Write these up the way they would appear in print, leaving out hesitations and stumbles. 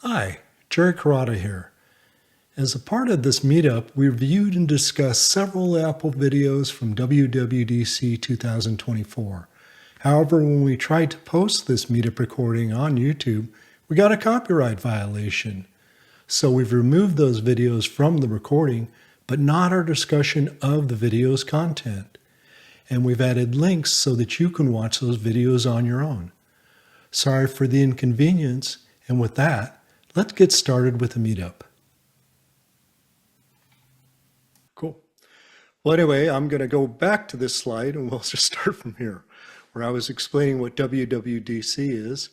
Hi, Jerry Carrata here. As a part of this meetup, we reviewed and discussed several Apple videos from WWDC 2024. However, when we tried to post this meetup recording on YouTube, we got a copyright violation. So we've removed those videos from the recording, but not our discussion of the video's content. And we've added links so that you can watch those videos on your own. Sorry for the inconvenience, and with that, let's get started with the meetup. Cool. Well, anyway, I'm going to go back to this slide and we'll just start from here, where I was explaining what WWDC is.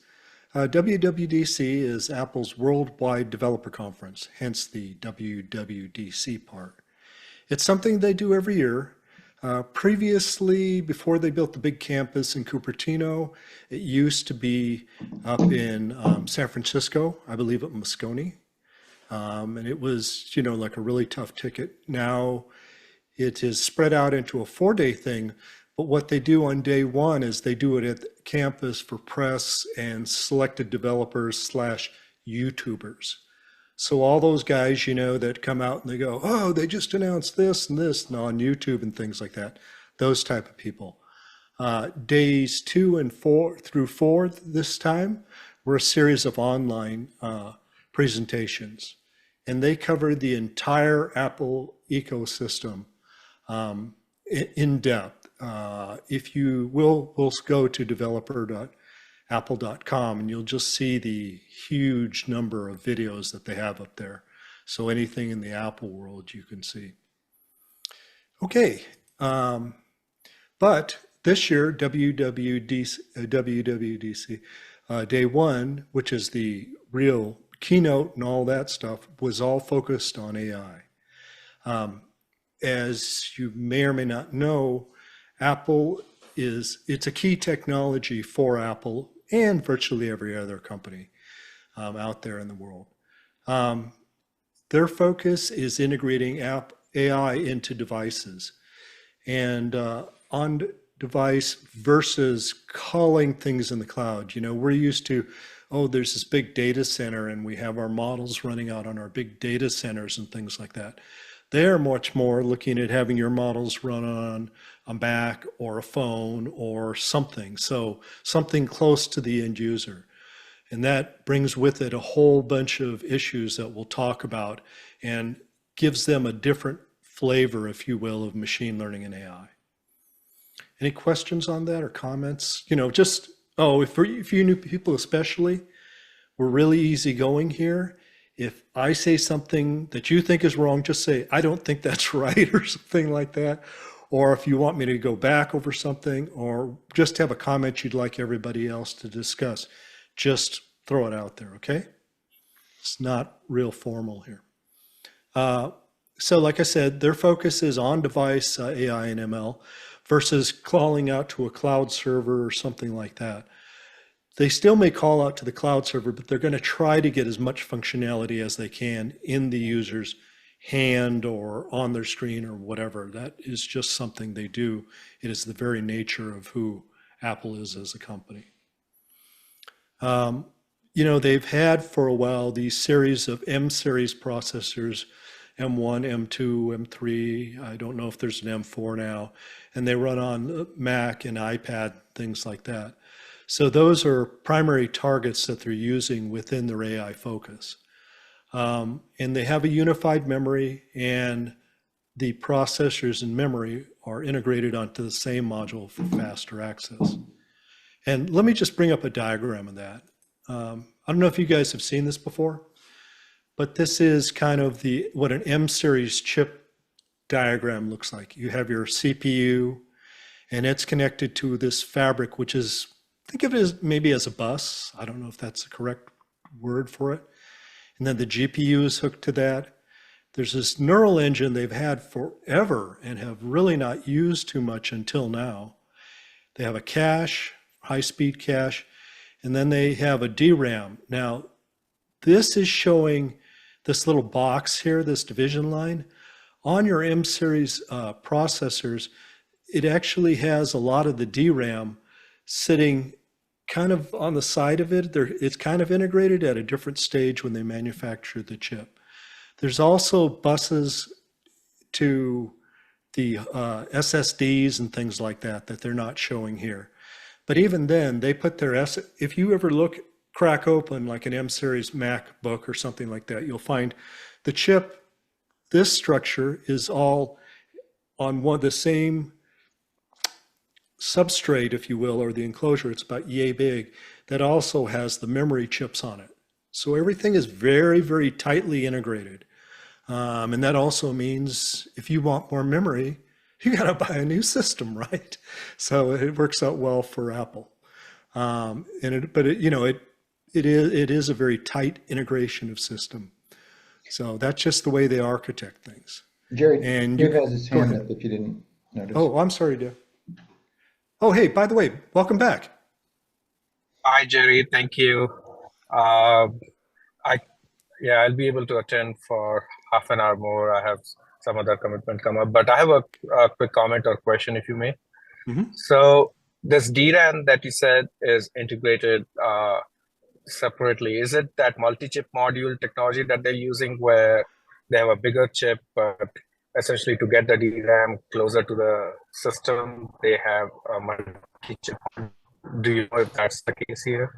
WWDC is Apple's Worldwide Developer Conference, hence the WWDC part. It's something they do every year. Previously, before they built the big campus in Cupertino, it used to be up in San Francisco, I believe at Moscone. And it was, like a really tough ticket. Now it is spread out into a 4-day thing, but what they do on day one is they do it at the campus for press and selected developers / YouTubers. So all those guys, that come out and they go, oh, they just announced this and this, and on YouTube and things like that, those type of people. Days 2 and 4 through 4 this time were a series of online presentations, and they covered the entire Apple ecosystem in depth. If you will, we'll go to developer.apple.com and you'll just see the huge number of videos that they have up there. So anything in the Apple world you can see. Okay, but this year, WWDC day one, which is the real keynote and all that stuff, was all focused on AI. As you may or may not know, Apple it's a key technology for Apple and virtually every other company out there in the world. Their focus is integrating AI into devices and on device versus calling things in the cloud. We're used to, oh, there's this big data center and we have our models running out on our big data centers and things like that. They're much more looking at having your models run on a Mac or a phone or something. So something close to the end user. And that brings with it a whole bunch of issues that we'll talk about and gives them a different flavor, if you will, of machine learning and AI. Any questions on that or comments? If you new people especially, we're really easygoing here. If I say something that you think is wrong, just say, I don't think that's right or something like that. Or if you want me to go back over something or just have a comment you'd like everybody else to discuss, just throw it out there, okay? It's not real formal here. So like I said, their focus is on device AI and ML versus calling out to a cloud server or something like that. They still may call out to the cloud server, but they're going to try to get as much functionality as they can in the user's hand or on their screen or whatever. That is just something they do. It is the very nature of who Apple is as a company. They've had for a while these series of M-series processors, M1, M2, M3. I don't know if there's an M4 now. And they run on Mac and iPad, things like that. So those are primary targets that they're using within their AI focus. And they have a unified memory, and the processors and memory are integrated onto the same module for faster access. And let me just bring up a diagram of that. I don't know if you guys have seen this before, but this is kind of what an M-series chip diagram looks like. You have your CPU, and it's connected to this fabric, which is, think of it as maybe as a bus. I don't know if that's the correct word for it. And then the GPU is hooked to that. There's this neural engine they've had forever and have really not used too much until now. They have a cache, high-speed cache, and then they have a DRAM. Now, this is showing this little box here, this division line. On your M-series processors, it actually has a lot of the DRAM sitting kind of on the side of it. It's kind of integrated at a different stage when they manufacture the chip. There's also buses to the SSDs and things like that that they're not showing here. But even then, they put their if you ever crack open like an M series MacBook or something like that, you'll find the chip, this structure is all on the same substrate, if you will, or the enclosure. It's about yay big. That also has the memory chips on it. So everything is very, very tightly integrated. And that also means if you want more memory, you got to buy a new system, right? So it works out well for Apple. It is a very tight integration of system. So that's just the way they architect things. Jerry, and Dave has his hand up if you didn't notice. Oh, I'm sorry, Dave. Oh, hey, by the way, welcome back. Hi, Jerry. Thank you. I'll be able to attend for half an hour more. I have some other commitment come up, but I have a quick comment or question, if you may. Mm-hmm. So this DRAM that you said is integrated separately. Is it that multi-chip module technology that they're using where they have a bigger chip, but essentially to get the DRAM closer to the system, they have a multi-chip? Do you know if that's the case here?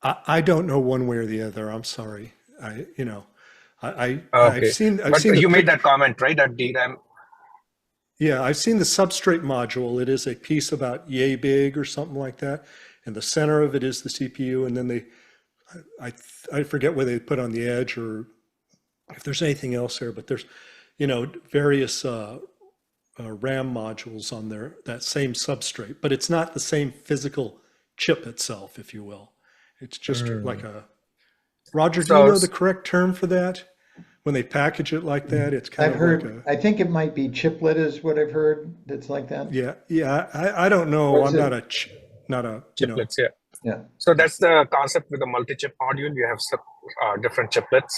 I don't know one way or the other. I'm sorry. Okay. I've seen. But you made that comment, right? That DRAM. Yeah, I've seen the substrate module. It is a piece about yay big or something like that. And the center of it is the CPU. And then I forget whether they put on the edge or if there's anything else there, but there's, various RAM modules on that same substrate, but it's not the same physical chip itself, if you will. It's just like Roger, do you know the correct term for that? When they package it like that, it's kind of like I think it might be chiplet is what I've heard that's like that. Yeah. I don't know. I'm not a Chiplets, Yeah. So that's the concept with the multi-chip module. You have different chiplets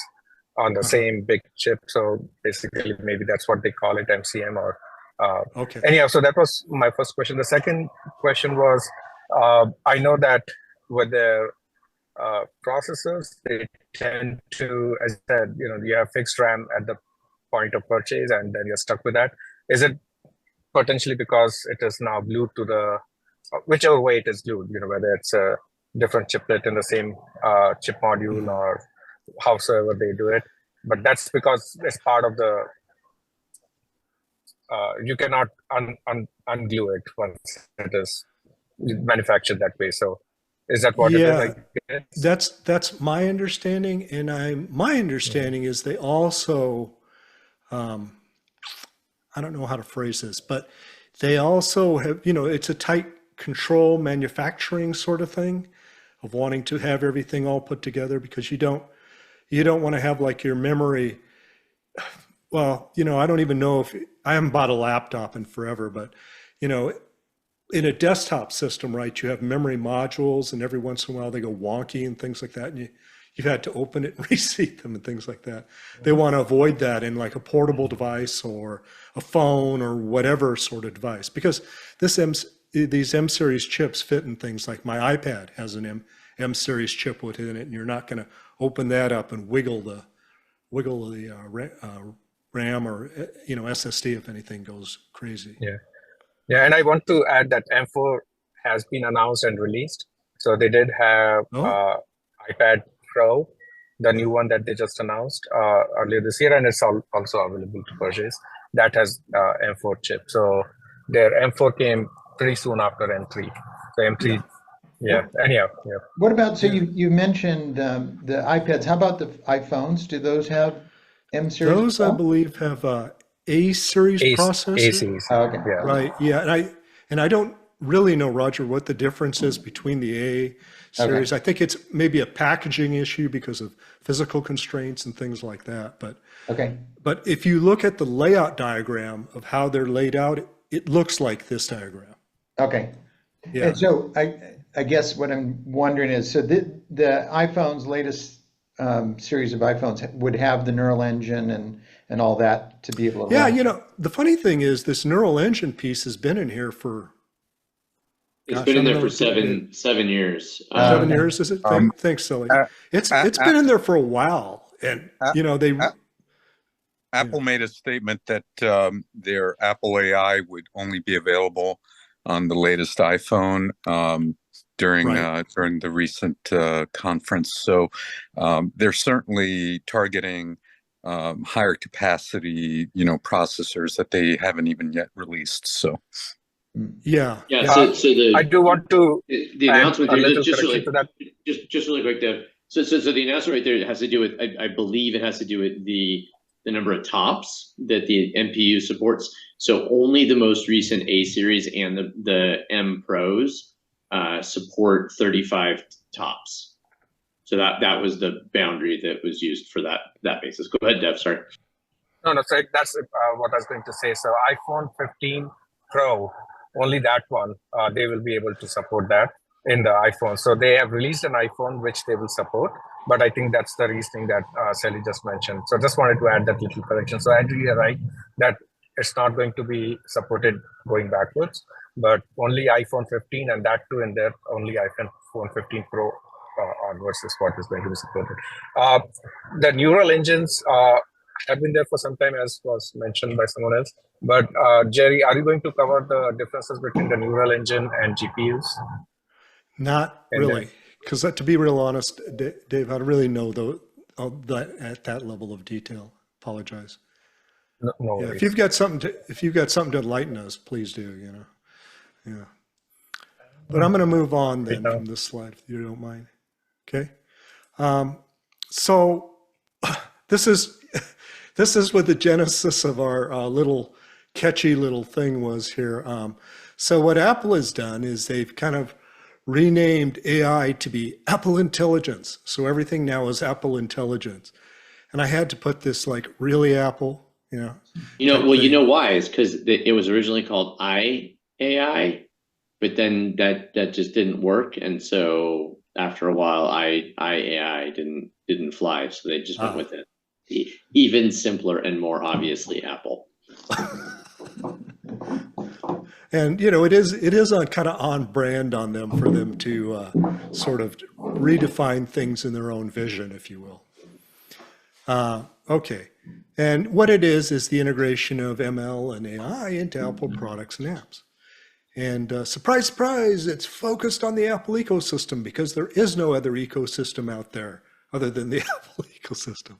on the same big chip. So basically, maybe that's what they call it, MCM or. Okay. Anyhow, so that was my first question. The second question was, I know that with their processors, they tend to, as I said, you have fixed RAM at the point of purchase, and then you're stuck with that. Is it potentially because it is now glued to the, whichever way it is glued, whether it's a different chiplet in the same chip module or howsoever they do it, but that's because it's part of the, you cannot unglue it once it is manufactured that way. So is that what it is? That's my understanding. And my understanding is they also, I don't know how to phrase this, but they also have, it's a tight control manufacturing sort of thing of wanting to have everything all put together, because you don't want to have like your memory. Well, I don't even know if I haven't bought a laptop in forever, but in a desktop system, right, you have memory modules, and every once in a while they go wonky and things like that, and you've had to open it and reseat them and things like that. They want to avoid that in like a portable device or a phone or whatever sort of device, because these M series chips fit in things like my iPad has an M series chip within it, and you're not going to open that up and wiggle the RAM or SSD if anything goes crazy. Yeah, and I want to add that M4 has been announced and released. So they did have iPad Pro, the new one that they just announced earlier this year, and it's also available to purchase. That has M4 chip. So their M4 came pretty soon after M3. So M3, anyhow. Yeah. What about, so you mentioned the iPads. How about the iPhones? Do those have M series? Those, I believe, have A series processor. A series. Oh, okay. Yeah. Right. Yeah. And I don't really know, Roger, what the difference is between the A series. I think it's maybe a packaging issue because of physical constraints and things like that. But if you look at the layout diagram of how they're laid out, it looks like this diagram. Okay. Yeah. And so I guess what I'm wondering is, so the iPhone's latest series of iPhones would have the neural engine and all that to be able to run. The funny thing is this neural engine piece has been in here for It's Gosh, been I in don't there know. for 7 years. 7 years, is it? Thanks, Silly. A- It's been in there for a while, and A- they. A- Apple made a statement that their Apple AI would only be available on the latest iPhone during Right. during the recent conference. So they're certainly targeting higher capacity, processors that they haven't even yet released. So Yeah. Yeah. Yeah. So I do want to the add announcement a there, little just correction really, to that. just really quick, Deb. So the announcement right there has to do with, I believe it has to do with the number of tops that the NPU supports. So only the most recent A series and the M Pros support 35 tops. So that was the boundary that was used for that basis. Go ahead, Deb. Sorry. No, so that's what I was going to say. So iPhone 15 Pro, only that one, they will be able to support that in the iPhone. So they have released an iPhone which they will support, but I think that's the reasoning that Sally just mentioned. So just wanted to add that little correction. So Andrew, you're right that it's not going to be supported going backwards, but only iPhone 15, and that too in there, only iPhone 15 Pro onwards is what is going to be supported. The neural engines have been there for some time, as was mentioned by someone else. But Jerry, are you going to cover the differences between the neural engine and GPUs? Not really, because to be real honest, Dave, I don't really know that at that level of detail. Apologize. No Yeah, worries. if you've got something to enlighten us, please do. Yeah. But I'm going to move on then from this slide, if you don't mind. Okay. So this is what the genesis of our little catchy little thing was here. So what Apple has done is they've kind of renamed AI to be Apple Intelligence. So everything now is Apple Intelligence. And I had to put this like really Apple, Well, thing. you know why? It's because it was originally called AI, but then that just didn't work, and so after a while, AI didn't fly, so they just went with it. Even simpler and more obviously Apple. And it is on kind of on brand on them for them to sort of redefine things in their own vision, if you will. Okay, and what it is the integration of ML and AI into Apple products and apps. And surprise, surprise, it's focused on the Apple ecosystem because there is no other ecosystem out there other than the Apple ecosystem.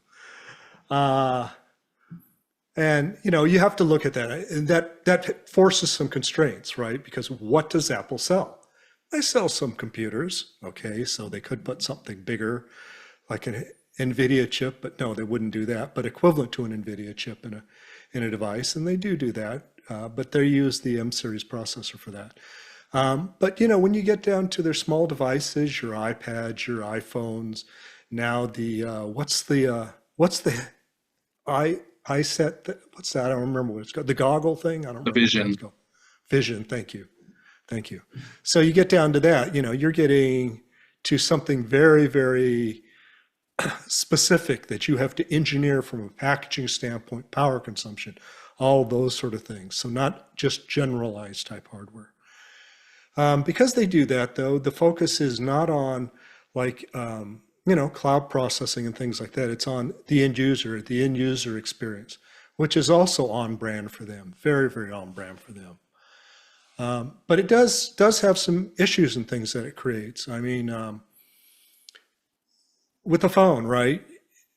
And you have to look at that, and that forces some constraints, right? Because what does Apple sell? They sell some computers, okay, so they could put something bigger, like an NVIDIA chip, but no, they wouldn't do that, but equivalent to an NVIDIA chip in a device, and they do that, but they use the M series processor for that. But when you get down to their small devices, your iPads, your iPhones, now what's the iSet, what's that? I don't remember what it's called. The goggle thing? I don't remember. the Vision. What that's called. Vision, thank you. Thank you. So you get down to that, you're getting to something very, very specific that you have to engineer from a packaging standpoint, power consumption, all those sort of things. So not just generalized type hardware. Because they do that though, the focus is not on like, cloud processing and things like that. It's on the end user experience, which is also on brand for them, very, very on brand for them. But it does have some issues and things that it creates. I mean, with the phone, right?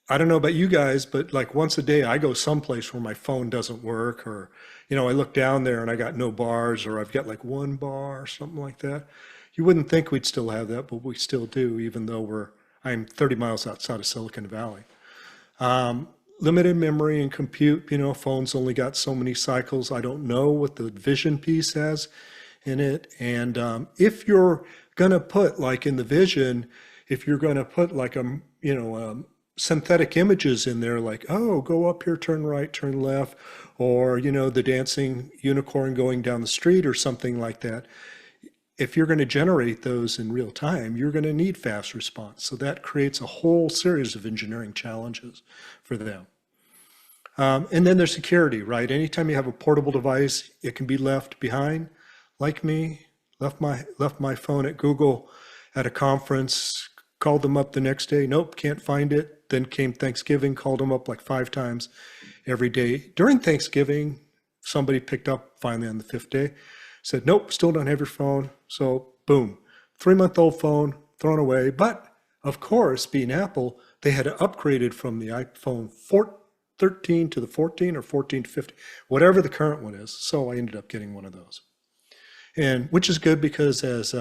I don't know about you guys, but like once a day I go someplace where my phone doesn't work, or, I look down there and I got no bars, or I've got like one bar or something like that. You wouldn't think we'd still have that, but we still do, even though I'm 30 miles outside of Silicon Valley. Limited memory and compute, phones only got so many cycles. I don't know what the vision piece has in it. And if you're going to put like in the vision, if you're going to put like synthetic images in there, like, oh, go up here, turn right, turn left, or, the dancing unicorn going down the street or something like that. If you're going to generate those in real time, you're going to need fast response. So that creates a whole series of engineering challenges for them. And then there's security, right? Anytime you have a portable device, it can be left behind, like me, left my phone at Google at a conference, called them up the next day. Nope, can't find it. Then came Thanksgiving, called them up like 5 times every day. During Thanksgiving, somebody picked up finally on the 5th day, said, nope, still don't have your phone. So boom, 3-month-old phone thrown away. But of course, being Apple, they had upgraded from the iPhone 13 to the 14 or 14 to 15, whatever the current one is. So I ended up getting one of those. And which is good because as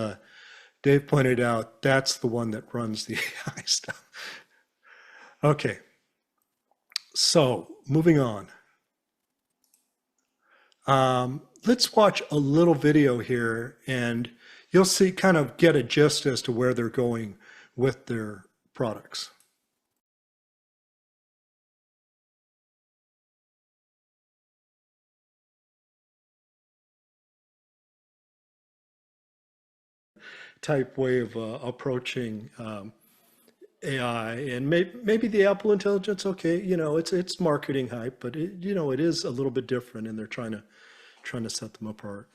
Dave pointed out, that's the one that runs the AI stuff. Okay, so moving on. Let's watch a little video here and you'll see, kind of get a gist as to where they're going with their products. Type way of approaching AI, and maybe the Apple Intelligence. Okay, you know, it's marketing hype, but you know, it is a little bit different, and they're trying to set them apart.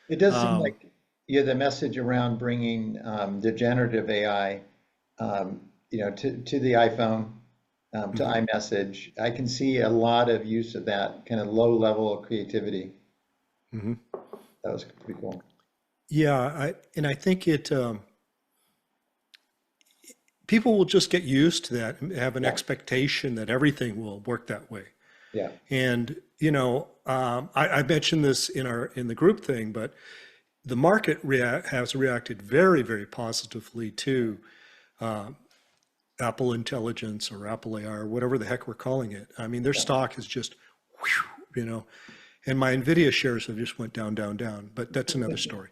It does seem like the message around bringing the generative AI, to the iPhone, to iMessage. I can see a lot of use of that kind of low level of creativity. Mm-hmm. That was pretty cool. Yeah, I think people will just get used to that and have an expectation that everything will work that way. Yeah. And you know, I mentioned this in the group thing, but the market has reacted very, very positively to Apple Intelligence or Apple AI or whatever the heck we're calling it. I mean, their stock is just, whew, you know, and my NVIDIA shares have just went down, down, down. But that's another story.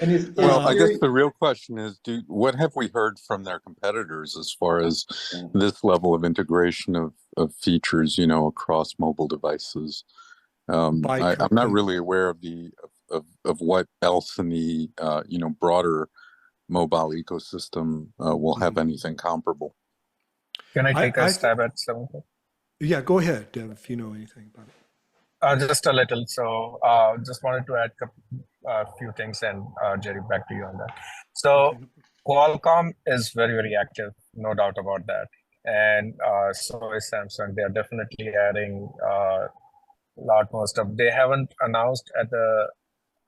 And well, I guess the real question is, what have we heard from their competitors as far as this level of integration of features, you know, across mobile devices? I'm not really aware of what else in the broader mobile ecosystem will have anything comparable. Can I take a stab at some of it? Yeah, go ahead, Dev, if you know anything about it. Just a little. So just wanted to add a few things, and Jerry, back to you on that. So Qualcomm is very, very active, no doubt about that. And so is Samsung. They are definitely adding a lot more stuff. They haven't announced at the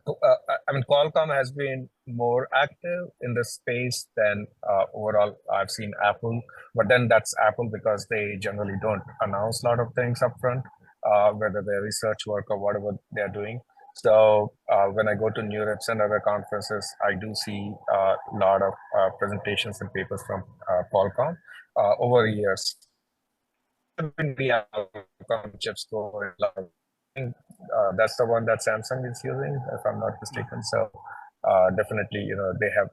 I mean, Qualcomm has been more active in this space than overall I've seen Apple. But then that's Apple because they generally don't announce a lot of things upfront, whether they're research work or whatever they're doing. So when I go to NeurIPS and other conferences, I do see a lot of presentations and papers from Qualcomm over years. Qualcomm chips go in a lot of that's the one that Samsung is using, if I'm not mistaken. So definitely, you know, they have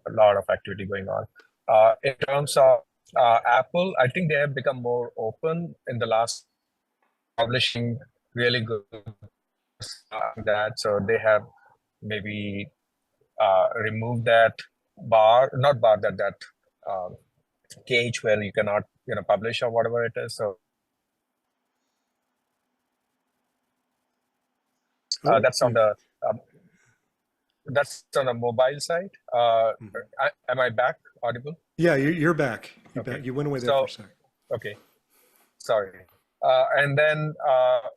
a lot of activity going on. In terms of Apple, I think they have become more open in the last publishing really good that. So they have maybe removed that cage where you cannot, you know, publish or whatever it is. So that's on the mobile side. Am I back? Audible? Yeah, you're back. Okay. Back. You went away there for a second. Okay, sorry. And then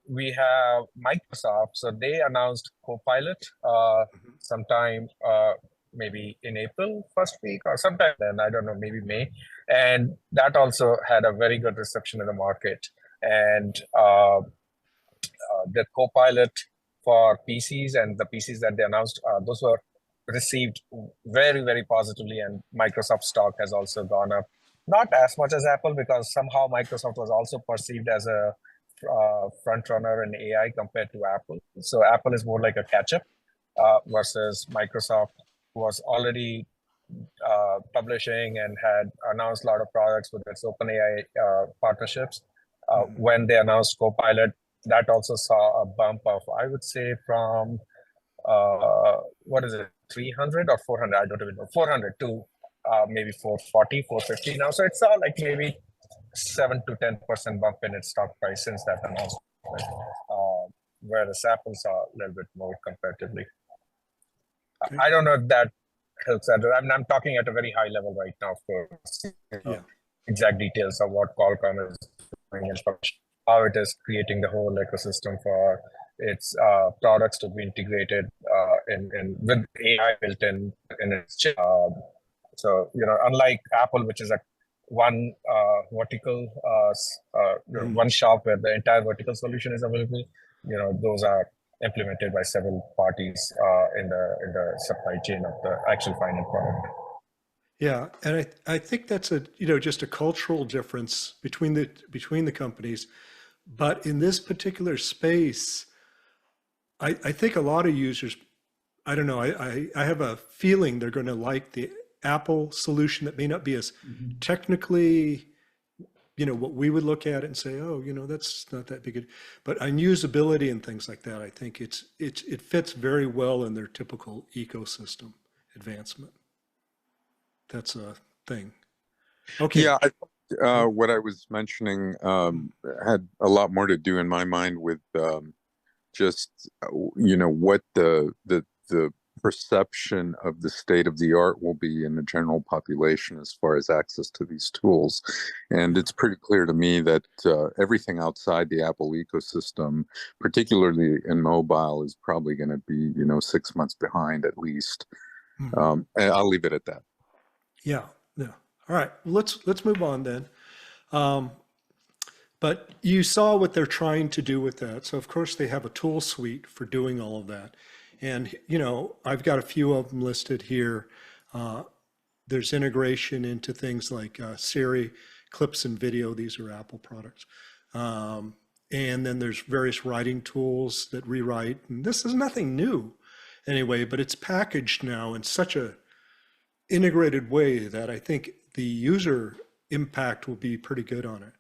we have Microsoft. So they announced Copilot sometime maybe in April first week or sometime then, I don't know, maybe May. And that also had a very good reception in the market. And the Copilot for PCs and the PCs that they announced, those were received very, very positively, and Microsoft stock has also gone up. Not as much as Apple, because somehow Microsoft was also perceived as a front runner in AI compared to Apple. So Apple is more like a catch-up versus Microsoft was already publishing and had announced a lot of products with its OpenAI partnerships. When they announced Copilot, that also saw a bump of, I would say, from what is it, 300 or 400? I don't even know, 400 to maybe 440, 450 now. So it's all like maybe 7 to 10% bump in its stock price since that announcement. Whereas Apple saw a little bit more comparatively. Okay. I don't know if that helps. I'm talking at a very high level right now, of course. Yeah. Exact details of what Qualcomm is doing and how it is creating the whole ecosystem for its products to be integrated in with AI built in its chip. So unlike Apple, which is a one vertical, one shop where the entire vertical solution is available, those are implemented by several parties in the supply chain of the actual final product. Yeah, and I think that's just a cultural difference between the companies, but in this particular space, I think a lot of users, I don't know, I have a feeling they're going to like the Apple solution that may not be as technically, what we would look at it and say, oh, that's not that big, but on usability and things like that, I think it fits very well in their typical ecosystem advancement. That's a thing. Okay. Yeah, what I was mentioning had a lot more to do in my mind with just what the perception of the state of the art will be in the general population as far as access to these tools. And it's pretty clear to me that everything outside the Apple ecosystem, particularly in mobile, is probably going to be 6 months behind at least. And I'll leave it at that. Yeah. All right. Let's move on then. But you saw what they're trying to do with that. So of course they have a tool suite for doing all of that. And, I've got a few of them listed here. There's integration into things like Siri, clips and video. These are Apple products. And then there's various writing tools that rewrite. And this is nothing new anyway, but it's packaged now in such a integrated way that I think the user impact will be pretty good on it.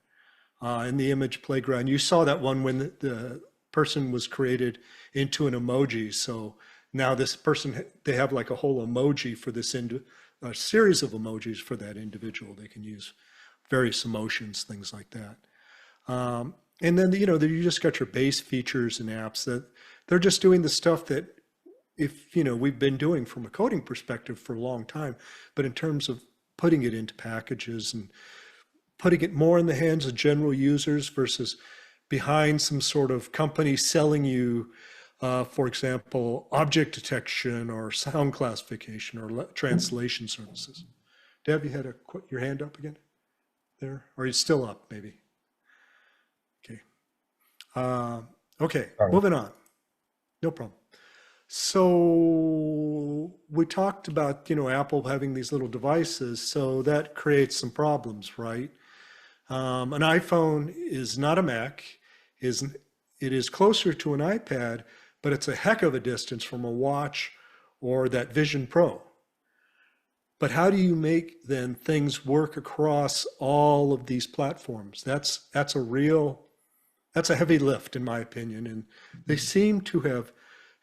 In the image playground, you saw that one when the person was created into an emoji. So now this person, they have like a whole emoji for this, a series of emojis for that individual. They can use various emotions, things like that. And then, you just got your base features and apps that they're just doing the stuff that we've been doing from a coding perspective for a long time, but in terms of putting it into packages and putting it more in the hands of general users versus behind some sort of company selling you, for example, object detection or sound classification or translation services. Deb, you had your hand up again there? Or are you still up, maybe? Okay. Okay, moving on. No problem. So we talked about, Apple having these little devices, so that creates some problems, right? An iPhone is not a Mac. It is closer to an iPad, but it's a heck of a distance from a watch or that Vision Pro. But how do you make then things work across all of these platforms? That's a heavy lift in my opinion, and they seem to have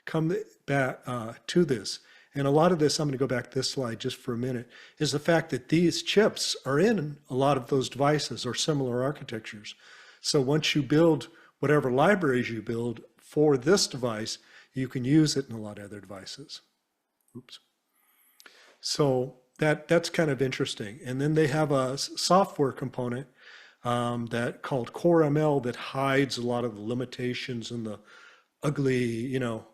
come back to this. And a lot of this, I'm going to go back to this slide just for a minute, is the fact that these chips are in a lot of those devices or similar architectures. So once you build whatever libraries you build for this device, you can use it in a lot of other devices. Oops. So that's kind of interesting. And then they have a software component that called Core ML that hides a lot of the limitations and the ugly, well,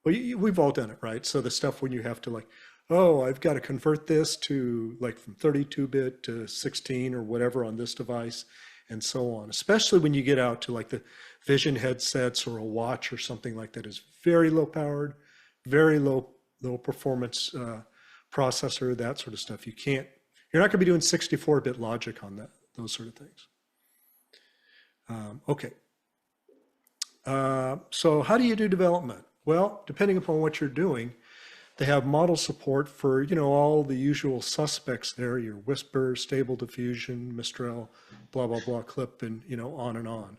we've all done it, right? So the stuff when you have to I've got to convert this to from 32-bit to 16 or whatever on this device and so on, especially when you get out to the vision headsets or a watch or something like that is very low powered, very low performance processor, that sort of stuff. You're not going to be doing 64-bit logic on those sort of things. Okay. So how do you do development? Well, depending upon what you're doing, they have model support for, all the usual suspects there, your Whisper, Stable Diffusion, Mistral, blah, blah, blah, Clip, and, on and on.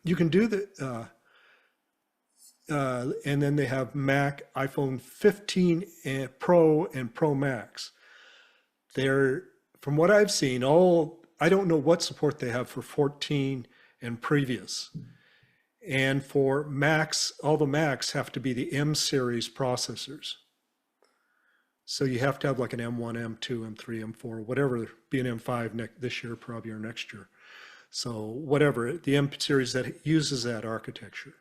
You can do the, and then they have Mac, iPhone 15 and Pro and Pro Max. From what I've seen, I don't know what support they have for 14 and previous. And for Macs, all the Macs have to be the M series processors. So you have to have like an M1, M2, M3, M4, whatever, be an M5 this year probably or next year. So whatever, the M series that uses that architecture.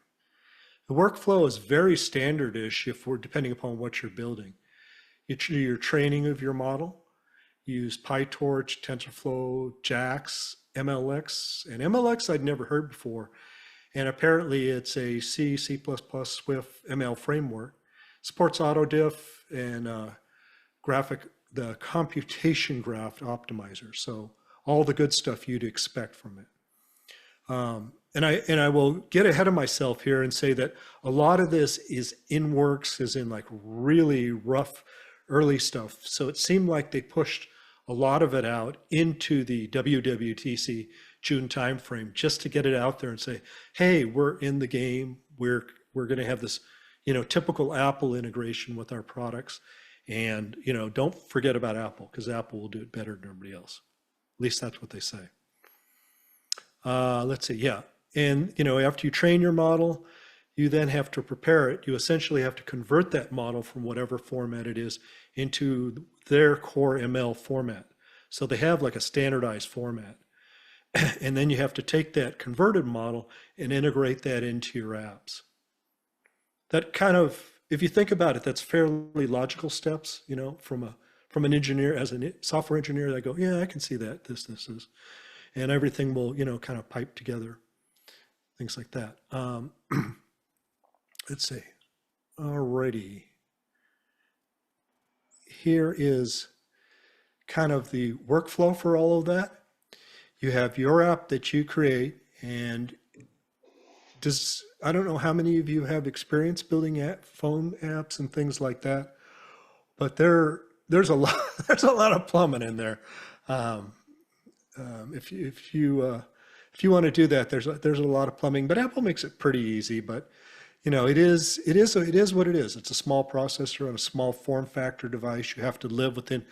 The workflow is very standardish if we're depending upon what you're building. Your training of your model, you use PyTorch, TensorFlow, JAX, MLX, and MLX I'd never heard before. And apparently it's a C, C++, Swift, ML framework. Supports AutoDiff and the computation graph optimizer. So all the good stuff you'd expect from it. And I will get ahead of myself here and say that a lot of this is in works, is in like really rough early stuff. So it seemed like they pushed a lot of it out into the WWDC June timeframe just to get it out there and say, hey, we're in the game. We're going to have this, typical Apple integration with our products. And, don't forget about Apple, because Apple will do it better than everybody else. At least that's what they say. Let's see, yeah. And, after you train your model, you then have to prepare it. You essentially have to convert that model from whatever format it is into their core ML format. So they have like a standardized format. And then you have to take that converted model and integrate that into your apps. That kind of, if you think about it, that's fairly logical steps, from an engineer, as a software engineer, I go, yeah, I can see that, this is. And everything will, kind of pipe together, things like that. Let's see. Alrighty. Here is kind of the workflow for all of that. You have your app that you create, and I don't know how many of you have experience building phone apps and things like that, but there's a lot of plumbing in there. If you want to do that, there's a lot of plumbing, but Apple makes it pretty easy. But it is what it is. It's a small processor on a small form factor device. You have to live within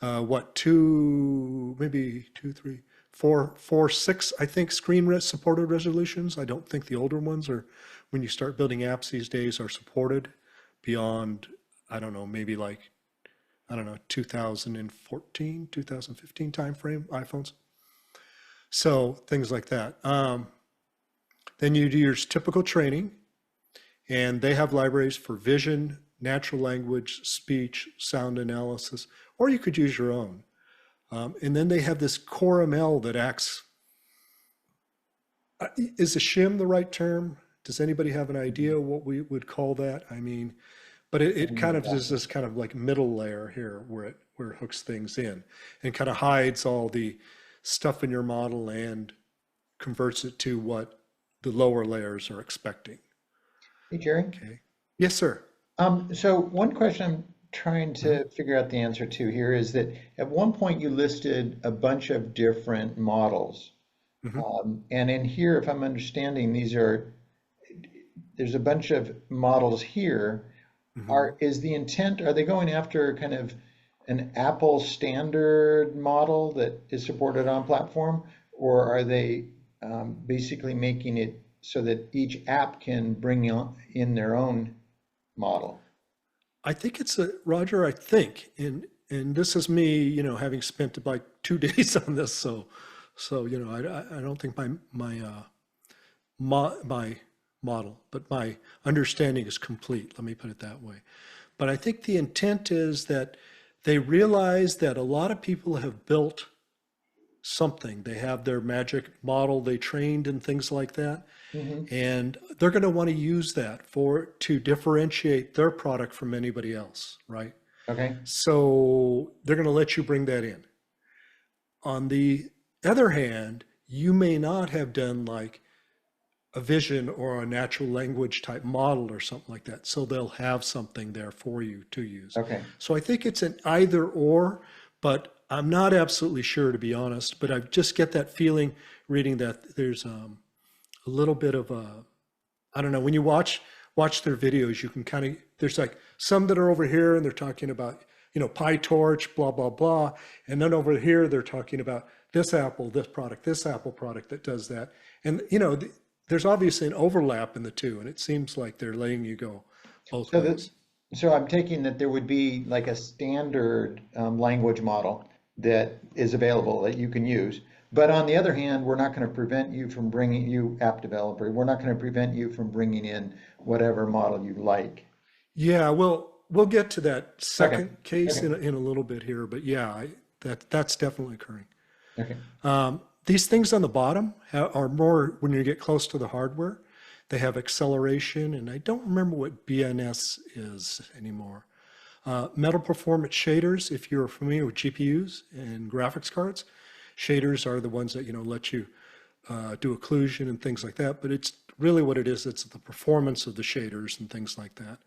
maybe 2, 3, 4, 6, I think, screen supported resolutions. I don't think the older ones are, when you start building apps these days, are supported beyond, I don't know, maybe like, 2014, 2015 timeframe iPhones. So things like that. Then you do your typical training, and they have libraries for vision, natural language, speech, sound analysis, or you could use your own. And then they have this core ML that acts, is a shim the right term? Does anybody have an idea what we would call that? I mean, but it kind of is this kind of like middle layer here where it hooks things in and kind of hides all the stuff in your model and converts it to what the lower layers are expecting. Hey, Jerry. Okay. Yes, sir. So one question I'm trying to figure out the answer to here is that at one point you listed a bunch of different models. And in here, if I'm understanding, there's a bunch of models here. Is the intent, are they going after kind of an Apple standard model that is supported on platform, or are they basically making it so that each app can bring in their own model? I think it's Roger, I think, and this is me, having spent like 2 days on this, so I don't think my model, but my understanding is complete. Let me put it that way. But I think the intent is that they realize that a lot of people have built something. They have their magic model they trained and things like that. And they're going to want to use that to differentiate their product from anybody else, right? Okay. So they're going to let you bring that in. On the other hand, you may not have done like a vision or a natural language type model or something like that. So they'll have something there for you to use. Okay. So I think it's an either or, but I'm not absolutely sure, to be honest, but I just get that feeling reading that there's a little bit of I don't know, when you watch their videos, you can kind of, there's like some that are over here and they're talking about, PyTorch, blah, blah, blah. And then over here, they're talking about this Apple product that does that. And, there's obviously an overlap in the two, and it seems like they're letting you go both So ways. so I'm taking that there would be like a standard language model that is available that you can use. But on the other hand, we're not going to prevent you from bringing, you app developer, we're not going to prevent you from bringing in whatever model you like. Yeah, we'll get to that Okay. second case Okay. in a little bit here, but yeah, that's definitely occurring. Okay. These things on the bottom are more when you get close to the hardware. They have acceleration, and I don't remember what BNS is anymore. Metal performance shaders, if you're familiar with GPUs and graphics cards, shaders are the ones that let you do occlusion and things like that. But it's really what it is. It's the performance of the shaders and things like that.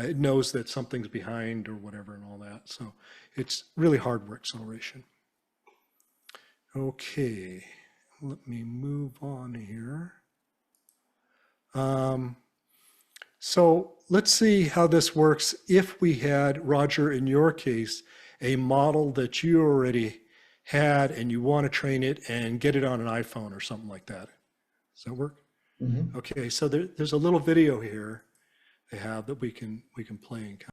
It knows that something's behind or whatever and all that. So it's really hardware acceleration. Okay, let me move on here. So let's see how this works if we had, Roger, in your case, a model that you already had and you want to train it and get it on an iPhone or something like that. Does that work? Mm-hmm. Okay, so there's a little video here they have that we can play and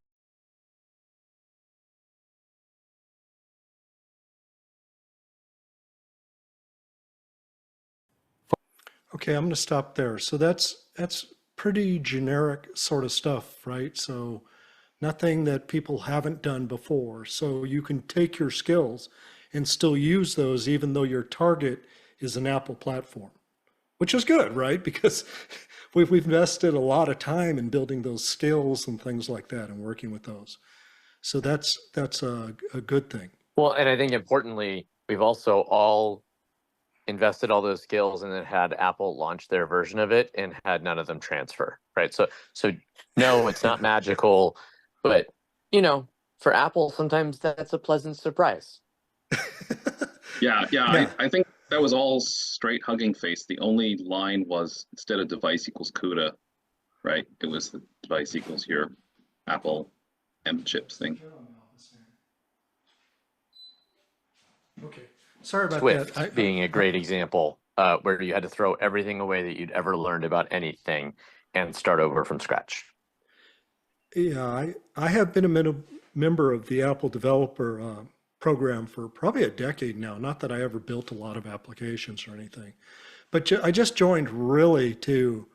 okay, I'm going to stop there. So that's pretty generic sort of stuff, right? So nothing that people haven't done before. So you can take your skills and still use those even though your target is an Apple platform, which is good, right? Because we've invested a lot of time in building those skills and things like that and working with those. So that's a good thing. Well, and I think importantly, we've also all invested all those skills and then had Apple launch their version of it and had none of them transfer, right? So no, it's not magical, but for Apple, sometimes that's a pleasant surprise. Yeah. Yeah. I think that was all straight Hugging Face. The only line was instead of device equals CUDA, right? It was the device equals your Apple M chips thing. Okay, sorry about Swift that. being a great example, where you had to throw everything away that you'd ever learned about anything and start over from scratch. Yeah, I have been a member of the Apple developer program for probably a decade now. Not that I ever built a lot of applications or anything, but I just joined really to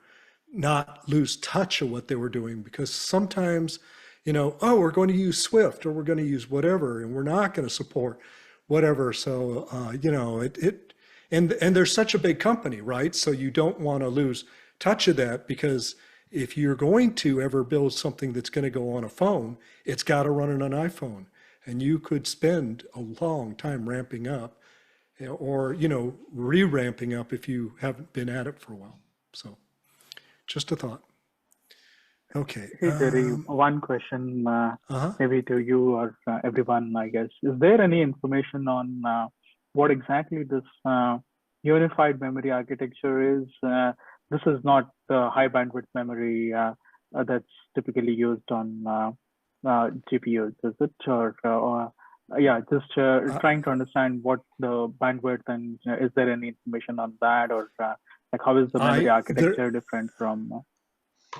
not lose touch of what they were doing because sometimes, oh, we're going to use Swift or we're going to use whatever, and we're not going to support whatever. So, and they're such a big company, right? So you don't want to lose touch of that because if you're going to ever build something that's going to go on a phone, it's got to run on an iPhone. And you could spend a long time ramping up or, re-ramping up if you haven't been at it for a while. So just a thought. Okay. Hey, Terry, one question Uh-huh. maybe to you or everyone, I guess. Is there any information on what exactly this unified memory architecture is? This is not high bandwidth memory that's typically used on GPUs, is it? Or yeah, just trying to understand what the bandwidth and is there any information on that, or like how is the memory architecture different from?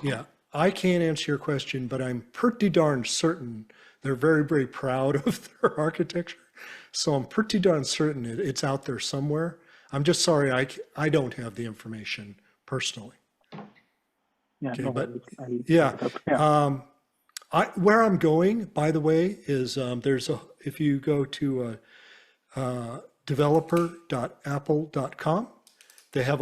Yeah, I can't answer your question, but I'm pretty darn certain they're very, very proud of their architecture. So I'm pretty darn certain it's out there somewhere. I'm just sorry, I don't have the information personally. Yeah, Okay, no but worries. yeah. Where I'm going, by the way, is if you go to developer.apple.com, they have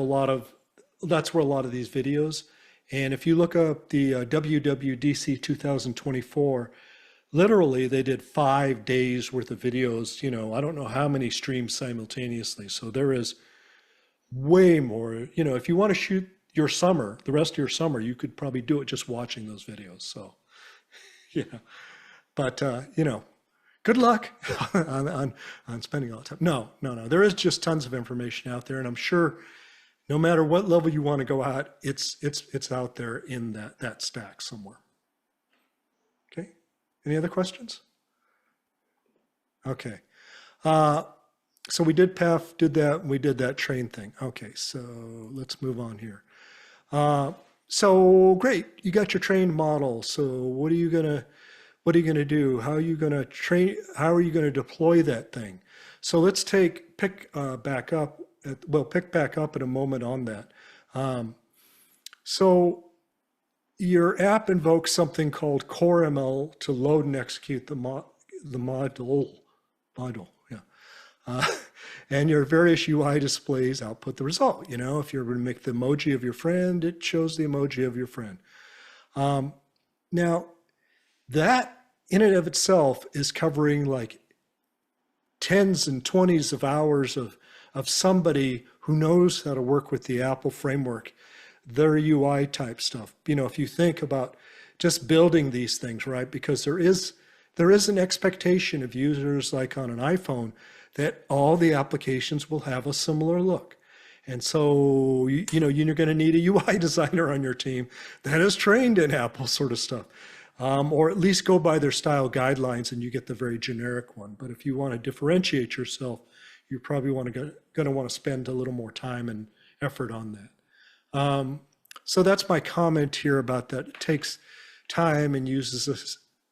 that's where a lot of these videos. And if you look up the WWDC 2024, literally they did 5 days worth of videos. I don't know how many streams simultaneously. So there is way more. If you want to shoot your summer, the rest of your summer, you could probably do it just watching those videos. So, yeah. But good luck on spending all the time. No. There is just tons of information out there, and I'm sure no matter what level you want to go at, it's out there in that stack somewhere. Okay. Any other questions? Okay. So we did PAF, did that, and we did that train thing. Okay, so let's move on here. So great, you got your trained model. So what are you gonna do? How are you gonna train? How are you gonna deploy that thing? So let's pick back up. Pick back up in a moment on that. So your app invokes something called core ML to load and execute the module. Yeah. And your various UI displays output the result. You know, if you're going to make the emoji of your friend, it shows the emoji of your friend. Now, that in and of itself is covering like tens and 20s of hours of somebody who knows how to work with the Apple framework, their UI type stuff. You know, if you think about just building these things, right? Because there is an expectation of users like on an iPhone that all the applications will have a similar look. And so, you know, you're going to need a UI designer on your team that is trained in Apple sort of stuff. Or at least go by their style guidelines and you get the very generic one. But if you want to differentiate yourself, you probably going to want to spend a little more time and effort on that. So that's my comment here about that. It takes time and uses a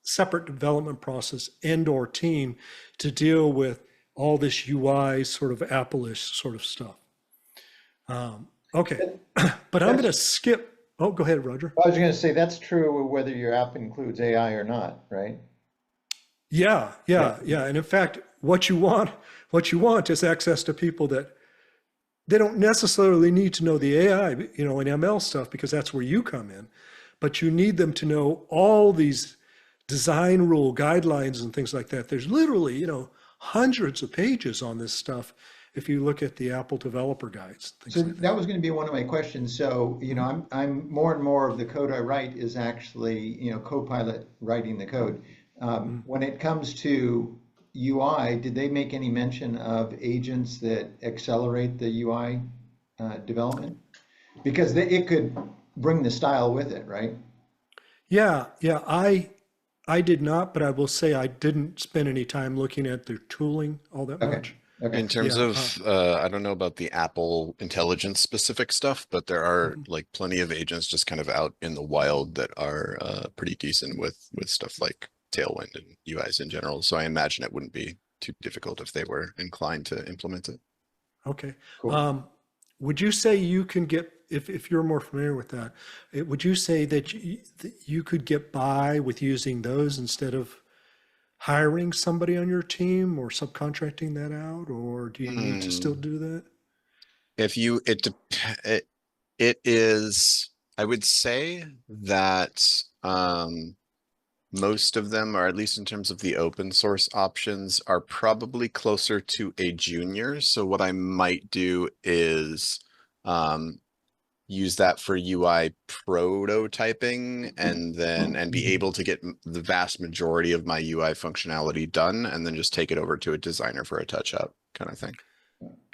separate development process and or team to deal with all this UI sort of Apple-ish sort of stuff. Okay, but I'm going to skip. Oh, go ahead, Roger. I was going to say that's true whether your app includes AI or not, right? Yeah. And in fact, what you want is access to people that they don't necessarily need to know the AI, you know, and ML stuff, because that's where you come in. But you need them to know all these design rule guidelines and things like that. There's literally, you know, hundreds of pages on this stuff if you look at the Apple developer guides. So like that was going to be one of my questions. So, you know, I'm more and more of the code I write is actually, you know, Copilot writing the code. When it comes to UI, did they make any mention of agents that accelerate the UI development? Because it could bring the style with it, right? Yeah. I did not, but I will say I didn't spend any time looking at their tooling all that much. Okay. In terms of, I don't know about the Apple intelligence specific stuff, but there are like plenty of agents just kind of out in the wild that are pretty decent with stuff like Tailwind and UIs in general. So I imagine it wouldn't be too difficult if they were inclined to implement it. Okay. Cool. Would you say you can get, if you're more familiar with that, would you say that you could get by with using those instead of hiring somebody on your team or subcontracting that out, or do you need to still do that? It is, I would say that most of them, or at least in terms of the open source options, are probably closer to a junior. So what I might do is use that for UI prototyping and be able to get the vast majority of my UI functionality done, and then just take it over to a designer for a touch up kind of thing.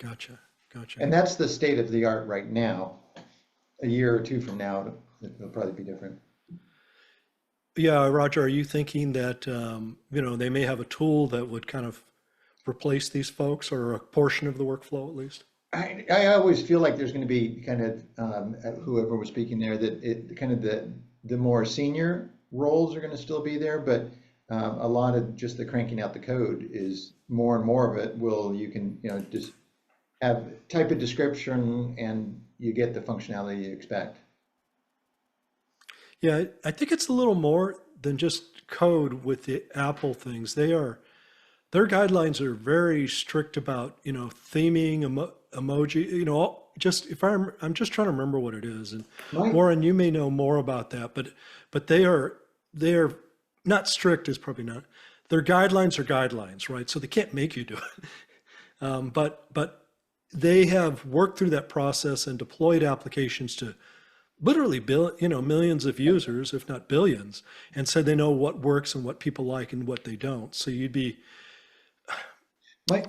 Gotcha. And that's the state of the art right now. A year or two from now, it'll probably be different. Yeah, Roger, are you thinking that, you know, they may have a tool that would kind of replace these folks, or a portion of the workflow at least? I always feel like there's going to be kind of whoever was speaking there, that it kind of the more senior roles are going to still be there, but a lot of just the cranking out the code is more and more of it you can, you know, just type a description and you get the functionality you expect. Yeah, I think it's a little more than just code with the Apple things. Their guidelines are very strict about, you know, theming, emoji, you know, I'm just trying to remember what it is. And Right. Warren, you may know more about that, but they're not strict is probably not. Their guidelines are guidelines, right? So they can't make you do it. But they have worked through that process and deployed applications to literally millions of users, if not billions, and said they know what works and what people like and what they don't. So it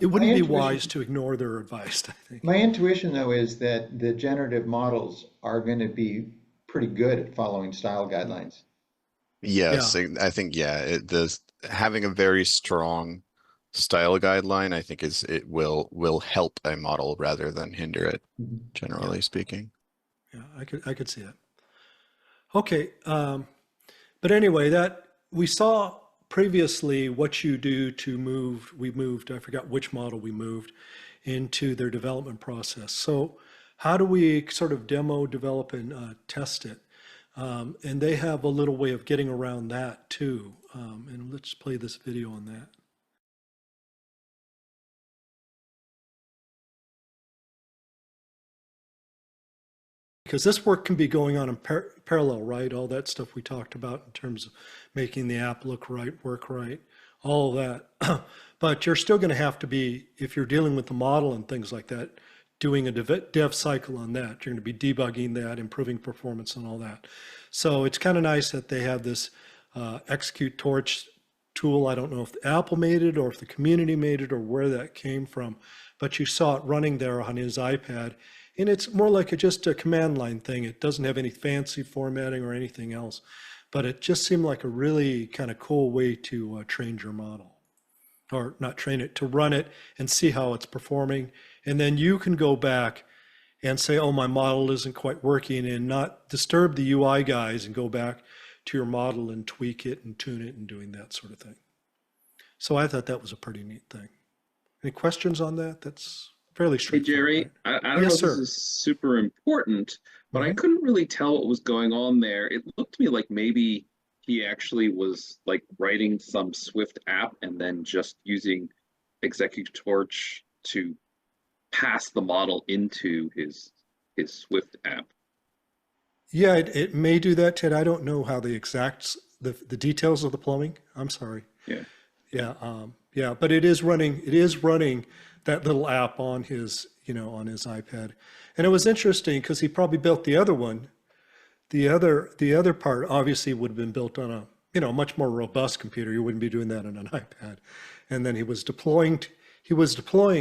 wouldn't be wise to ignore their advice, I think. My intuition, though, is that the generative models are going to be pretty good at following style guidelines. Yes, I think, having a very strong style guideline, I think it will help a model rather than hinder it, generally speaking. Yeah, I could see that. Okay, but anyway, that we saw previously what you do to move. We moved. I forgot which model we moved into their development process. So, how do we sort of demo, develop, and test it? And they have a little way of getting around that too. And let's play this video on that. Because this work can be going on in parallel, right? All that stuff we talked about in terms of making the app look right, work right, all of that. But you're still going to have to be, if you're dealing with the model and things like that, doing a dev cycle on that. You're going to be debugging that, improving performance and all that. So it's kind of nice that they have this execute torch tool. I don't know if Apple made it or if the community made it or where that came from, but you saw it running there on his iPad. And it's more like just a command line thing. It doesn't have any fancy formatting or anything else, but it just seemed like a really kind of cool way to train your model, or not train it, to run it and see how it's performing. And then you can go back and say, oh, my model isn't quite working, and not disturb the UI guys and go back to your model and tweak it and tune it and doing that sort of thing. So I thought that was a pretty neat thing. Any questions on that? That's fairly Hey, straightforward. Jerry, Right? I don't know Yes, if this sir. is super important, but I Mhm. couldn't really tell what was going on there. It looked to me like maybe he actually was like writing some Swift app and then just using Execute Torch to pass the model into his Swift app. Yeah, it may do that, Ted. I don't know how the exact, the details of the plumbing. I'm sorry. Yeah. Yeah, but it is running that little app on his, on his iPad. And it was interesting because he probably built the other one. The other part obviously would have been built on a, much more robust computer. You wouldn't be doing that on an iPad. And then he was deploying